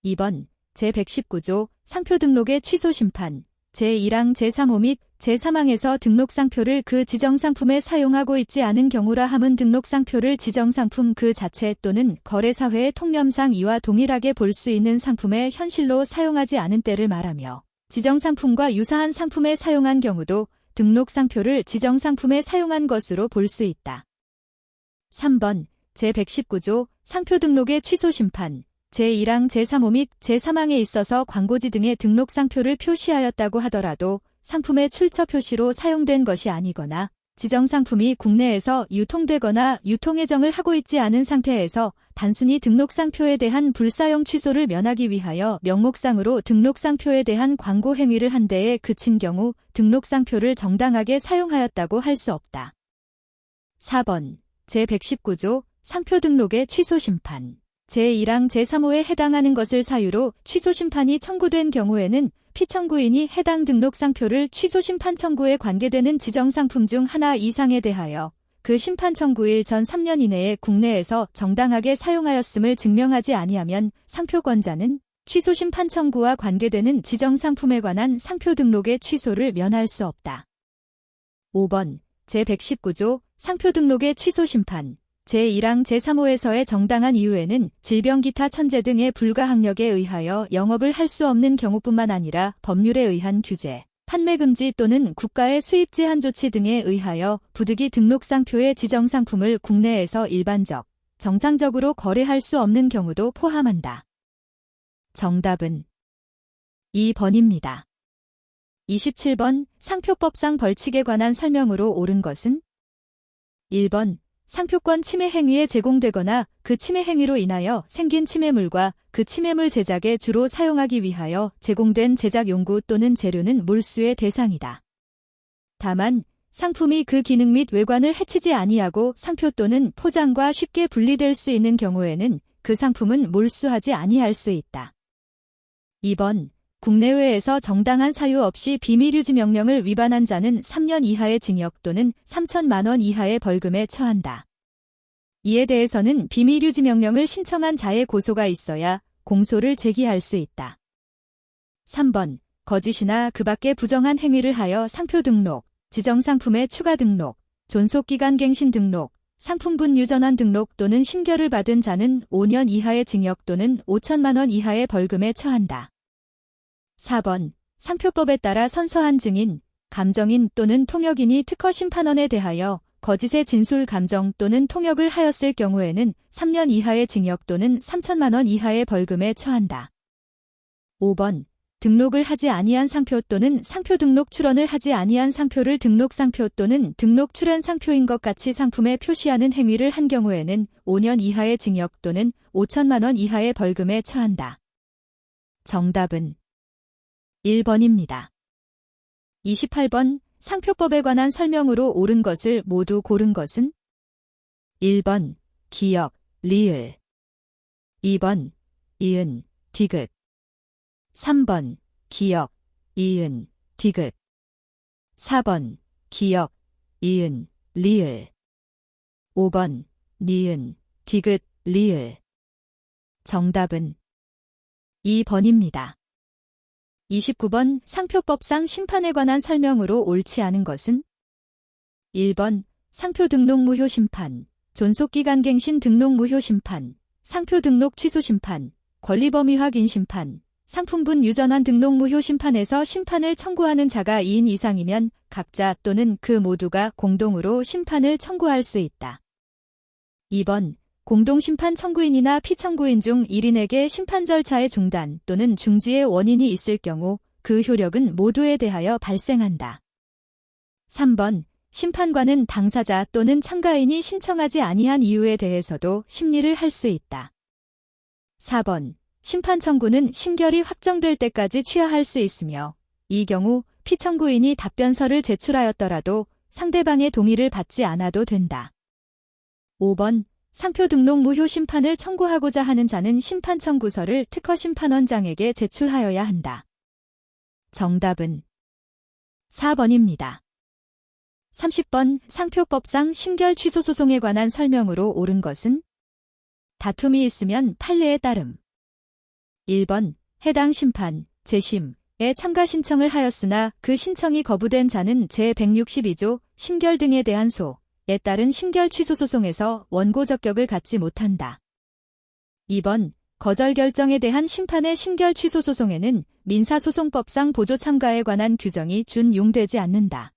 2번 제119조 상표 등록의 취소 심판 제1항 제3호 및 제3항에서 등록상표를 그 지정상품에 사용하고 있지 않은 경우라 함은 등록상표를 지정상품 그 자체 또는 거래사회의 통념상 이와 동일하게 볼 수 있는 상품에 현실로 사용하지 않은 때를 말하며 지정상품과 유사한 상품에 사용한 경우도 등록상표를 지정상품에 사용한 것으로 볼 수 있다. 3번 제119조 상표 등록의 취소 심판 제1항 제3호 및 제3항에 있어서 광고지 등의 등록상표를 표시하였다고 하더라도 상품의 출처 표시로 사용된 것이 아니거나 지정상품이 국내에서 유통되거나 유통예정을 하고 있지 않은 상태에서 단순히 등록상표에 대한 불사용 취소를 면하기 위하여 명목상으로 등록상표에 대한 광고 행위를 한 데에 그친 경우 등록상표를 정당하게 사용하였다고 할 수 없다. 4번 제119조 상표 등록의 취소 심판 제1항 제3호에 해당하는 것을 사유로 취소 심판이 청구된 경우에는 피청구인이 해당 등록상표를 취소 심판 청구에 관계되는 지정상품 중 하나 이상에 대하여 그 심판 청구일 전 3년 이내에 국내에서 정당하게 사용하였음을 증명하지 아니하면 상표권자는 취소 심판 청구와 관계되는 지정상품에 관한 상표 등록의 취소를 면할 수 없다. 5번 제119조 상표 등록의 취소 심판 제1항 제3호에서의 정당한 이유에는 질병 기타 천재 등의 불가항력에 의하여 영업을 할 수 없는 경우뿐만 아니라 법률에 의한 규제, 판매 금지 또는 국가의 수입 제한 조치 등에 의하여 부득이 등록상표의 지정상품을 국내에서 정상적으로 거래할 수 없는 경우도 포함한다. 정답은 2번입니다. 27번 상표법상 벌칙에 관한 설명으로 옳은 것은 1번 상표권 침해 행위에 제공되거나 그 침해 행위로 인하여 생긴 침해물과 그 침해물 제작에 주로 사용하기 위하여 제공된 제작 용구 또는 재료는 몰수의 대상이다. 다만 상품이 그 기능 및 외관을 해치지 아니하고 상표 또는 포장과 쉽게 분리될 수 있는 경우에는 그 상품은 몰수하지 아니할 수 있다. 2번. 국내외에서 정당한 사유 없이 비밀유지 명령을 위반한 자는 3년 이하의 징역 또는 3천만 원 이하의 벌금에 처한다. 이에 대해서는 비밀유지 명령을 신청한 자의 고소가 있어야 공소를 제기할 수 있다. 3번. 거짓이나 그 밖의 부정한 행위를 하여 상표 등록, 지정상품의 추가 등록, 존속기간 갱신 등록, 상품분 유전환 등록 또는 심결을 받은 자는 5년 이하의 징역 또는 5천만 원 이하의 벌금에 처한다. 4번. 상표법에 따라 선서한 증인, 감정인 또는 통역인이 특허 심판원에 대하여 거짓의 진술 감정 또는 통역을 하였을 경우에는 3년 이하의 징역 또는 3천만 원 이하의 벌금에 처한다. 5번. 등록을 하지 아니한 상표 또는 상표 등록 출원을 하지 아니한 상표를 등록 상표 또는 등록 출원 상표인 것 같이 상품에 표시하는 행위를 한 경우에는 5년 이하의 징역 또는 5천만 원 이하의 벌금에 처한다. 정답은 1번입니다. 28번. 상표법에 관한 설명으로 옳은 것을 모두 고른 것은? 1번. 기역, 리을. 2번. 이은, 디귿. 3번. 기역, 이은, 디귿. 4번. 기역, 이은, 리을. 5번. 니은, 디귿, 리을. 정답은 2번입니다. 29번. 상표법상 심판에 관한 설명으로 옳지 않은 것은? 1번. 상표 등록 무효 심판, 존속기간 갱신 등록 무효 심판, 상표 등록 취소 심판, 권리범위 확인 심판, 상품분 유전환 등록 무효 심판에서 심판을 청구하는 자가 2인 이상이면 각자 또는 그 모두가 공동으로 심판을 청구할 수 있다. 2번. 공동심판 청구인이나 피청구인 중 1인에게 심판 절차의 중단 또는 중지의 원인이 있을 경우 그 효력은 모두에 대하여 발생한다. 3번. 심판관은 당사자 또는 참가인이 신청하지 아니한 이유에 대해서도 심리를 할 수 있다. 4번. 심판 청구는 심결이 확정될 때까지 취하할 수 있으며 이 경우 피청구인이 답변서를 제출하였더라도 상대방의 동의를 받지 않아도 된다. 5번. 상표 등록 무효 심판을 청구하고자 하는 자는 심판 청구서를 특허 심판원장에게 제출하여야 한다. 정답은 4번입니다. 30번. 상표법상 심결 취소 소송에 관한 설명으로 옳은 것은? 다툼이 있으면 판례에 따름. 1번. 해당 심판, 재심에 참가 신청을 하였으나 그 신청이 거부된 자는 제162조 심결 등에 대한 소에 따른 심결 취소 소송에서 원고 적격을 갖지 못한다. 2번. 거절 결정에 대한 심판의 심결 취소 소송에는 민사소송법상 보조 참가에 관한 규정이 준용되지 않는다.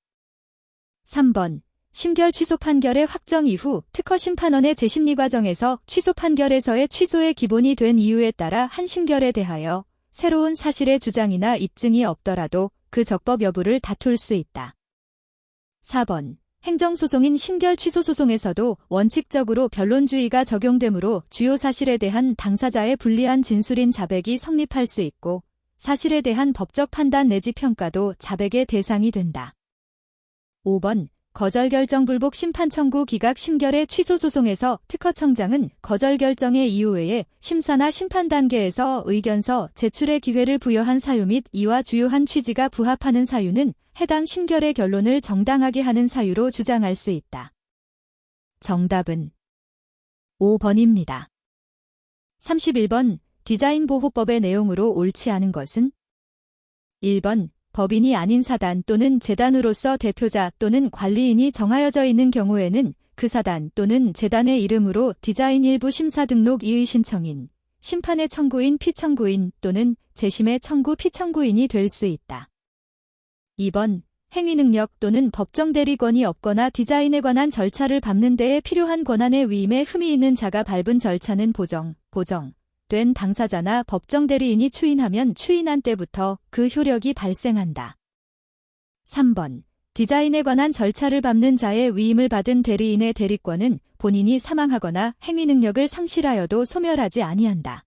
3번. 심결 취소 판결의 확정 이후 특허 심판원의 재심리 과정에서 취소 판결에서의 취소의 기본이 된 이유에 따라 한 심결에 대하여 새로운 사실의 주장이나 입증이 없더라도 그 적법 여부를 다툴 수 있다. 4번. 행정소송인 심결 취소 소송에서도 원칙적으로 변론주의가 적용되므로 주요 사실에 대한 당사자의 불리한 진술인 자백이 성립할 수 있고 사실에 대한 법적 판단 내지 평가도 자백의 대상이 된다. 5번. 거절 결정 불복 심판 청구 기각 심결의 취소 소송에서 특허청장은 거절 결정의 이유 외에 심사나 심판 단계에서 의견서 제출의 기회를 부여한 사유 및 이와 주요한 취지가 부합하는 사유는 해당 심결의 결론을 정당하게 하는 사유로 주장할 수 있다. 정답은 5번입니다. 31번. 디자인 보호법의 내용으로 옳지 않은 것은? 1번. 법인이 아닌 사단 또는 재단으로서 대표자 또는 관리인이 정하여져 있는 경우에는 그 사단 또는 재단의 이름으로 디자인 일부 심사 등록 이의 신청인, 심판의 청구인 피청구인 또는 재심의 청구 피청구인이 될 수 있다. 2번. 행위 능력 또는 법정 대리권이 없거나 디자인에 관한 절차를 밟는 데에 필요한 권한의 위임에 흠이 있는 자가 밟은 절차는 보정된 당사자나 법정 대리인이 추인하면 추인한 때부터 그 효력이 발생한다. 3번. 디자인에 관한 절차를 밟는 자의 위임을 받은 대리인의 대리권은 본인이 사망하거나 행위 능력을 상실하여도 소멸하지 아니한다.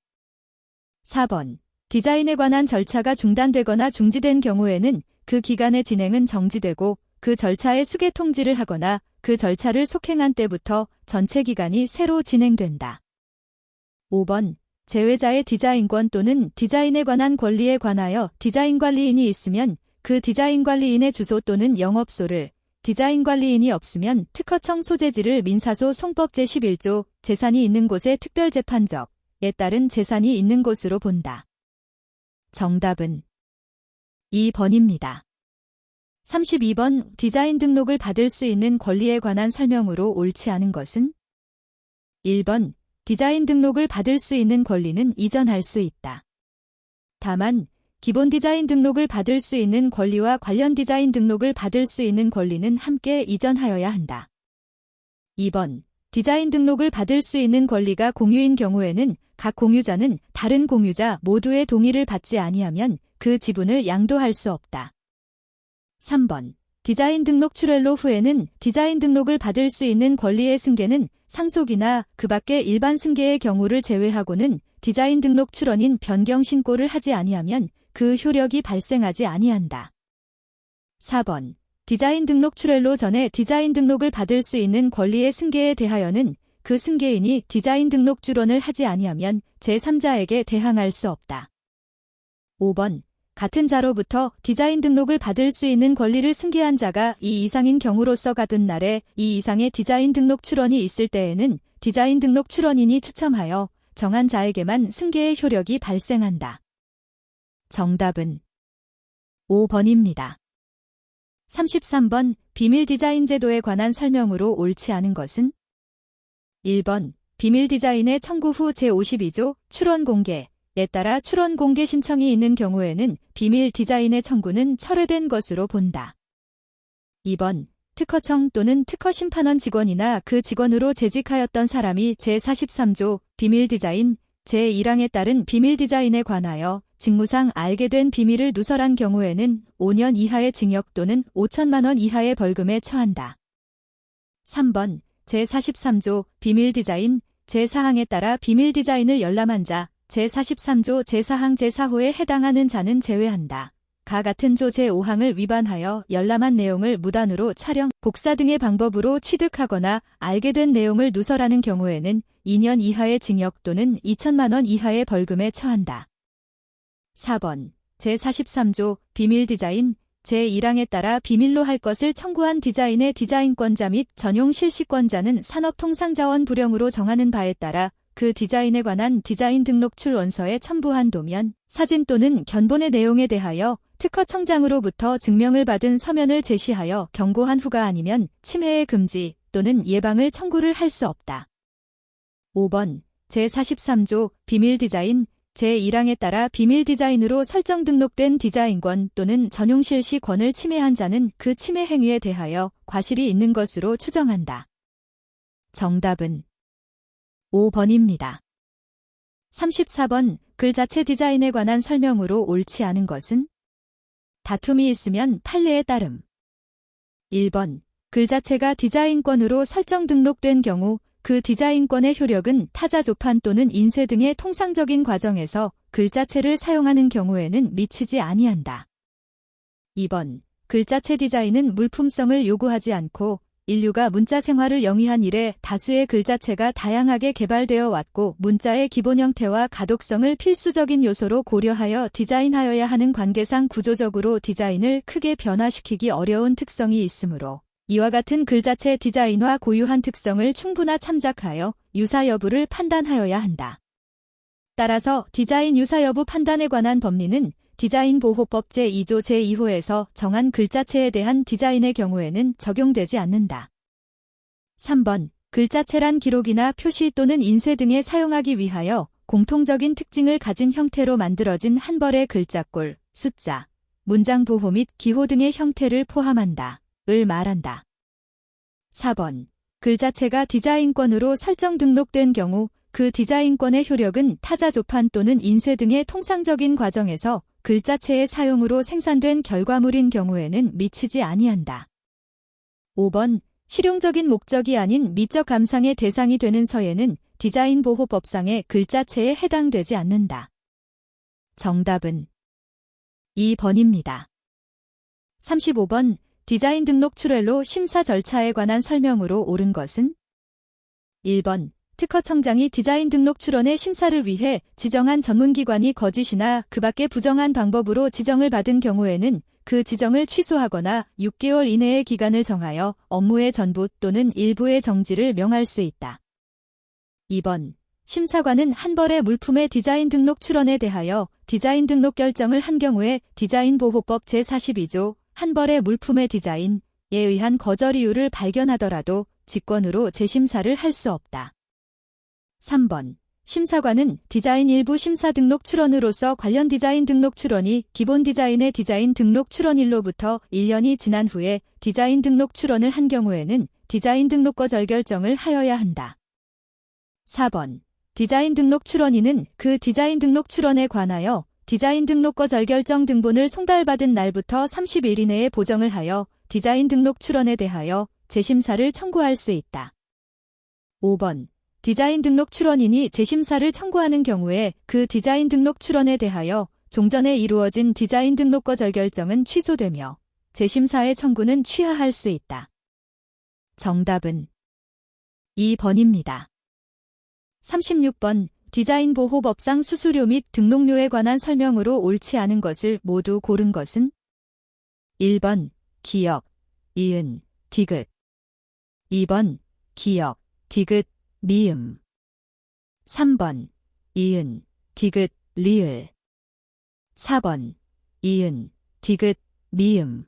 4번. 디자인에 관한 절차가 중단되거나 중지된 경우에는 그 기간의 진행은 정지되고 그 절차의 수개 통지를 하거나 그 절차를 속행한 때부터 전체 기간이 새로 진행된다. 5번. 제외자의 디자인권 또는 디자인에 관한 권리에 관하여 디자인 관리인이 있으면 그 디자인 관리인의 주소 또는 영업소를, 디자인 관리인이 없으면 특허청 소재지를 민사소 송법 제11조 재산이 있는 곳에 특별재판적에 따른 재산이 있는 곳으로 본다. 정답은 2번입니다. 32번 디자인 등록을 받을 수 있는 권리에 관한 설명으로 옳지 않은 것은 1번 디자인 등록을 받을 수 있는 권리는 이전할 수 있다. 다만 기본 디자인 등록을 받을 수 있는 권리와 관련 디자인 등록을 받을 수 있는 권리는 함께 이전하여야 한다. 2번 디자인 등록을 받을 수 있는 권리가 공유인 경우에는 각 공유자는 다른 공유자 모두의 동의를 받지 아니하면 그 지분을 양도할 수 없다. 3번 디자인 등록 출원로 후에는 디자인 등록을 받을 수 있는 권리의 승계는 상속이나 그 밖의 일반 승계의 경우를 제외하고는 디자인 등록 출원인 변경 신고를 하지 아니하면 그 효력이 발생하지 아니한다. 4번 디자인 등록 출원로 전에 디자인 등록을 받을 수 있는 권리의 승계에 대하여는 그 승계인이 디자인 등록 출원을 하지 아니하면 제3자에게 대항할 수 없다. 5번 같은 자로부터 디자인 등록을 받을 수 있는 권리를 승계한 자가 2 이상인 경우로서 같은 날에 2 이상의 디자인 등록 출원이 있을 때에는 디자인 등록 출원인이 추첨하여 정한 자에게만 승계의 효력이 발생한다. 정답은 5번입니다. 33번 비밀 디자인 제도에 관한 설명으로 옳지 않은 것은 1번 비밀 디자인의 청구 후 제52조 출원 공개에 따라 출원 공개 신청이 있는 경우에는 비밀 디자인의 청구는 철회된 것으로 본다. 2번 특허청 또는 특허심판원 직원이나 그 직원으로 재직하였던 사람이 제43조 비밀 디자인 제1항에 따른 비밀 디자인에 관하여 직무상 알게 된 비밀을 누설한 경우에는 5년 이하의 징역 또는 5천만 원 이하의 벌금에 처한다. 3번 제43조 비밀 디자인 제4항에 따라 비밀 디자인을 열람한 자 제43조 제4항 제4호에 해당하는 자는 제외한다. 가 같은 조 제5항을 위반하여 열람한 내용을 무단으로 촬영, 복사 등의 방법으로 취득하거나 알게 된 내용을 누설하는 경우에는 2년 이하의 징역 또는 2천만 원 이하의 벌금에 처한다. 4번 제43조 비밀 디자인 제1항에 따라 비밀로 할 것을 청구한 디자인의 디자인권자 및 전용 실시권자는 산업통상자원 부령으로 정하는 바에 따라 그 디자인에 관한 디자인 등록출 원서에 첨부한 도면, 사진 또는 견본의 내용에 대하여 특허청장으로부터 증명을 받은 서면을 제시하여 경고한 후가 아니면 침해의 금지 또는 예방을 청구를 할 수 없다. 5번 제43조 비밀 디자인 제1항에 따라 비밀 디자인으로 설정 등록된 디자인권 또는 전용 실시권을 침해한 자는 그 침해 행위에 대하여 과실이 있는 것으로 추정한다. 정답은 5번입니다. 34번 글 자체 디자인에 관한 설명으로 옳지 않은 것은 다툼이 있으면 판례에 따름. 1번 글 자체가 디자인권으로 설정 등록된 경우 그 디자인권의 효력은 타자 조판 또는 인쇄 등의 통상적인 과정에서 글 자체를 사용하는 경우에는 미치지 아니한다. 2번 글 자체 디자인은 물품성을 요구하지 않고 인류가 문자 생활을 영위한 이래 다수의 글 자체가 다양하게 개발되어 왔고 문자의 기본 형태와 가독성을 필수적인 요소로 고려하여 디자인하여야 하는 관계상 구조적으로 디자인을 크게 변화시키기 어려운 특성이 있으므로 이와 같은 글 자체 디자인화 고유한 특성을 충분하 참작하여 유사 여부를 판단하여야 한다. 따라서 디자인 유사 여부 판단에 관한 법리는 디자인보호법 제2조 제2호에서 정한 글 자체에 대한 디자인의 경우에는 적용되지 않는다. 3번 글 자체란 기록이나 표시 또는 인쇄 등에 사용하기 위하여 공통적인 특징을 가진 형태로 만들어진 한 벌의 글자꼴, 숫자, 문장 보호 및 기호 등의 형태를 포함한다. 을 말한다. 4번 글 자체가 디자인권으로 설정 등록된 경우 그 디자인권의 효력은 타자 조판 또는 인쇄 등의 통상적인 과정에서 글 자체의 사용으로 생산된 결과물인 경우에는 미치지 아니한다. 5번 실용적인 목적이 아닌 미적 감상의 대상이 되는 서예는 디자인보호법상의 글 자체에 해당되지 않는다. 정답은 2번입니다. 35번 디자인 등록 출원로 심사 절차에 관한 설명으로 옳은 것은 1번 특허청장이 디자인 등록 출원의 심사를 위해 지정한 전문기관이 거짓이나 그 밖의 부정한 방법으로 지정을 받은 경우에는 그 지정을 취소하거나 6개월 이내의 기간을 정하여 업무의 전부 또는 일부의 정지를 명할 수 있다. 2번. 심사관은 한 벌의 물품의 디자인 등록 출원에 대하여 디자인 등록 결정을 한 경우에 디자인보호법 제42조 한 벌의 물품의 디자인에 의한 거절 이유를 발견하더라도 직권으로 재심사를 할 수 없다. 3번. 심사관은 디자인 일부 심사 등록 출원으로서 관련 디자인 등록 출원이 기본 디자인의 디자인 등록 출원일로부터 1년이 지난 후에 디자인 등록 출원을 한 경우에는 디자인 등록 거절 결정을 하여야 한다. 4번. 디자인 등록 출원인은 그 디자인 등록 출원에 관하여 디자인 등록 거절 결정 등본을 송달받은 날부터 30일 이내에 보정을 하여 디자인 등록 출원에 대하여 재심사를 청구할 수 있다. 5번. 디자인 등록 출원인이 재심사를 청구하는 경우에 그 디자인 등록 출원에 대하여 종전에 이루어진 디자인 등록 거절 결정은 취소되며 재심사의 청구는 취하할 수 있다. 정답은 2번입니다. 36번. 디자인보호법상 수수료 및 등록료에 관한 설명으로 옳지 않은 것을 모두 고른 것은 1번 기역, 이은, 디귿 2번 기역, 디귿, 미음 3번 이은, 디귿, 리을 4번 이은, 디귿, 미음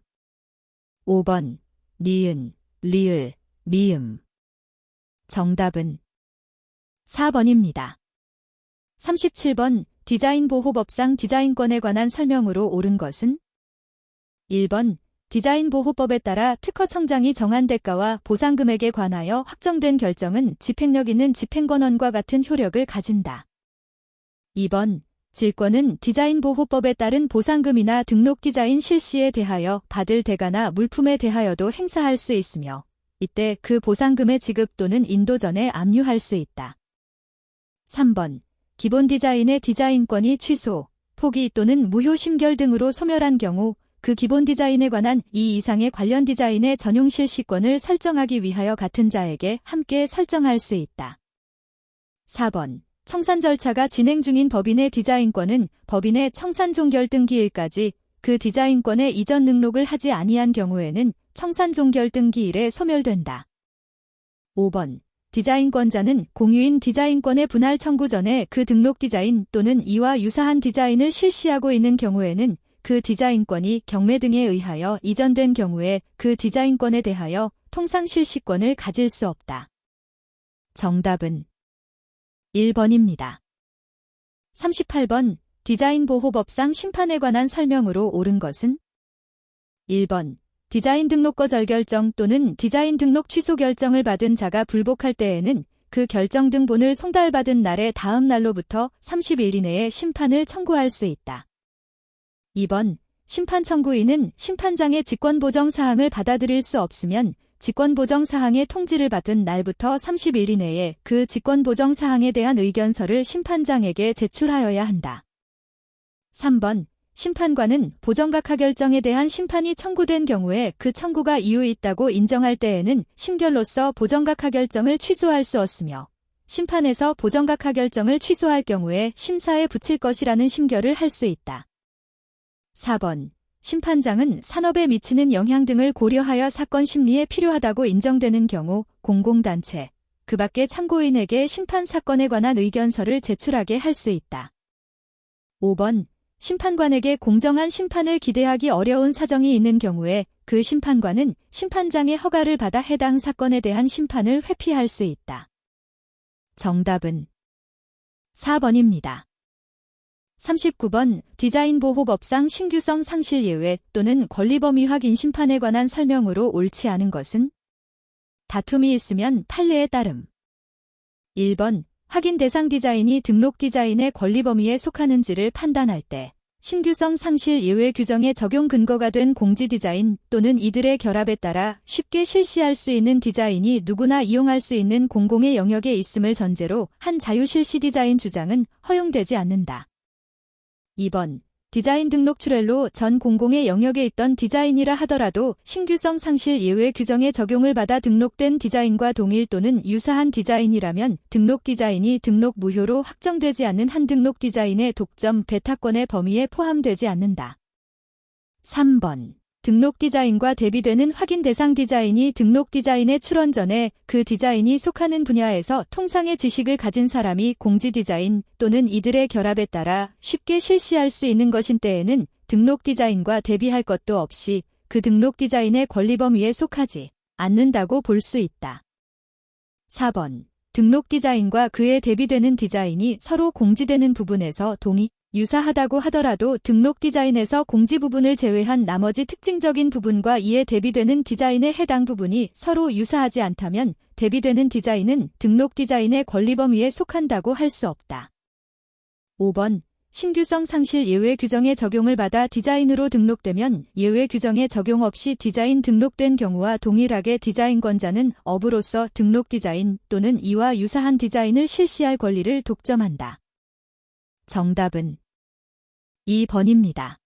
5번 니은, 리을, 미음 정답은 4번입니다. 37번. 디자인보호법상 디자인권에 관한 설명으로 옳은 것은 1번 디자인보호법에 따라 특허청장이 정한 대가와 보상금액에 관하여 확정된 결정은 집행력 있는 집행권원과 같은 효력을 가진다. 2번 질권은 디자인보호법에 따른 보상금이나 등록 디자인 실시에 대하여 받을 대가나 물품에 대하여도 행사할 수 있으며 이때 그 보상금의 지급 또는 인도 전에 압류할 수 있다. 3번 기본 디자인의 디자인권이 취소, 포기 또는 무효 심결 등으로 소멸한 경우 그 기본 디자인에 관한 이 이상의 관련 디자인의 전용 실시권을 설정하기 위하여 같은 자에게 함께 설정할 수 있다. 4번 청산 절차가 진행 중인 법인의 디자인권은 법인의 청산 종결 등기일까지 그 디자인권의 이전 등록을 하지 아니한 경우에는 청산 종결 등기일에 소멸된다. 5번 디자인권자는 공유인 디자인권의 분할 청구 전에 그 등록 디자인 또는 이와 유사한 디자인을 실시하고 있는 경우에는 그 디자인권이 경매 등에 의하여 이전된 경우에 그 디자인권에 대하여 통상 실시권을 가질 수 없다. 정답은 1번입니다. 38번 디자인보호법상 심판에 관한 설명으로 옳은 것은 1번 디자인 등록 거절 결정 또는 디자인 등록 취소 결정을 받은 자가 불복할 때에는 그 결정 등본을 송달받은 날의 다음 날로부터 30일 이내에 심판을 청구할 수 있다. 2번 심판 청구인은 심판장의 직권보정 사항을 받아들일 수 없으면 직권보정 사항의 통지를 받은 날부터 30일 이내에 그 직권보정 사항에 대한 의견서를 심판장에게 제출하여야 한다. 3번 심판관은 보정각하 결정에 대한 심판이 청구된 경우에 그 청구가 이유 있다고 인정할 때에는 심결로서 보정각하 결정을 취소할 수 없으며 심판에서 보정각하 결정을 취소할 경우에 심사에 붙일 것이라는 심결을 할 수 있다. 4번 심판장은 산업에 미치는 영향 등을 고려하여 사건 심리에 필요하다고 인정되는 경우 공공단체, 그 밖의 참고인에게 심판 사건에 관한 의견서를 제출하게 할 수 있다. 5번 심판관에게 공정한 심판을 기대하기 어려운 사정이 있는 경우에 그 심판관은 심판장의 허가를 받아 해당 사건에 대한 심판을 회피할 수 있다. 정답은 4번입니다. 39번 디자인보호법상 신규성 상실 예외 또는 권리범위 확인 심판에 관한 설명으로 옳지 않은 것은 다툼이 있으면 판례에 따름. 1번 확인 대상 디자인이 등록 디자인의 권리 범위에 속하는지를 판단할 때 신규성 상실 예외 규정의 적용 근거가 된 공지 디자인 또는 이들의 결합에 따라 쉽게 실시할 수 있는 디자인이 누구나 이용할 수 있는 공공의 영역에 있음을 전제로 한 자유 실시 디자인 주장은 허용되지 않는다. 2번 디자인 등록 출원로 전 공공의 영역에 있던 디자인이라 하더라도 신규성 상실 예외 규정의 적용을 받아 등록된 디자인과 동일 또는 유사한 디자인이라면 등록 디자인이 등록 무효로 확정되지 않는 한 등록 디자인의 독점 배타권의 범위에 포함되지 않는다. 3번. 등록 디자인과 대비되는 확인 대상 디자인이 등록 디자인의 출원 전에 그 디자인이 속하는 분야에서 통상의 지식을 가진 사람이 공지 디자인 또는 이들의 결합에 따라 쉽게 실시할 수 있는 것인 때에는 등록 디자인과 대비할 것도 없이 그 등록 디자인의 권리 범위에 속하지 않는다고 볼 수 있다. 4번. 등록 디자인과 그에 대비되는 디자인이 서로 공지되는 부분에서 유사하다고 하더라도 등록 디자인에서 공지 부분을 제외한 나머지 특징적인 부분과 이에 대비되는 디자인의 해당 부분이 서로 유사하지 않다면 대비되는 디자인은 등록 디자인의 권리 범위에 속한다고 할 수 없다. 5번. 신규성 상실 예외 규정의 적용을 받아 디자인으로 등록되면 예외 규정의 적용 없이 디자인 등록된 경우와 동일하게 디자인권자는 업으로서 등록 디자인 또는 이와 유사한 디자인을 실시할 권리를 독점한다. 정답은 2번입니다.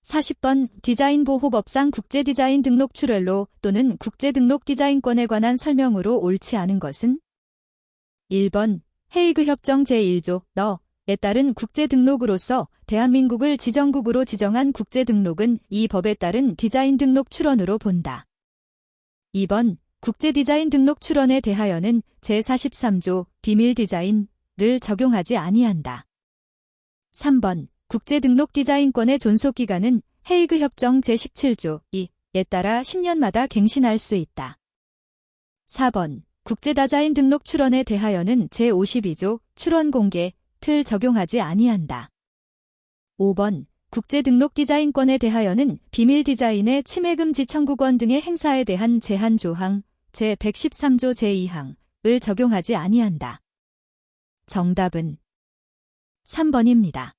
40번. 디자인보호법상 국제디자인 등록 출원로 또는 국제등록 디자인권에 관한 설명으로 옳지 않은 것은 1번. 헤이그 협정 제1조 에 따른 국제등록으로서 대한민국을 지정국으로 지정한 국제등록은 이 법에 따른 디자인 등록 출원으로 본다. 2번. 국제디자인 등록 출원에 대하여는 제43조 비밀 디자인을 적용하지 아니한다. 3번. 국제등록 디자인권의 존속기간은 헤이그 협정 제17조 2에 따라 10년마다 갱신할 수 있다. 4번. 국제디자인 등록 출원에 대하여는 제52조 출원 공개 틀 적용하지 아니한다. 5번. 국제등록 디자인권에 대하여는 비밀 디자인의 침해금지 청구권 등의 행사에 대한 제한 조항 제113조 제2항을 적용하지 아니한다. 정답은 3번입니다.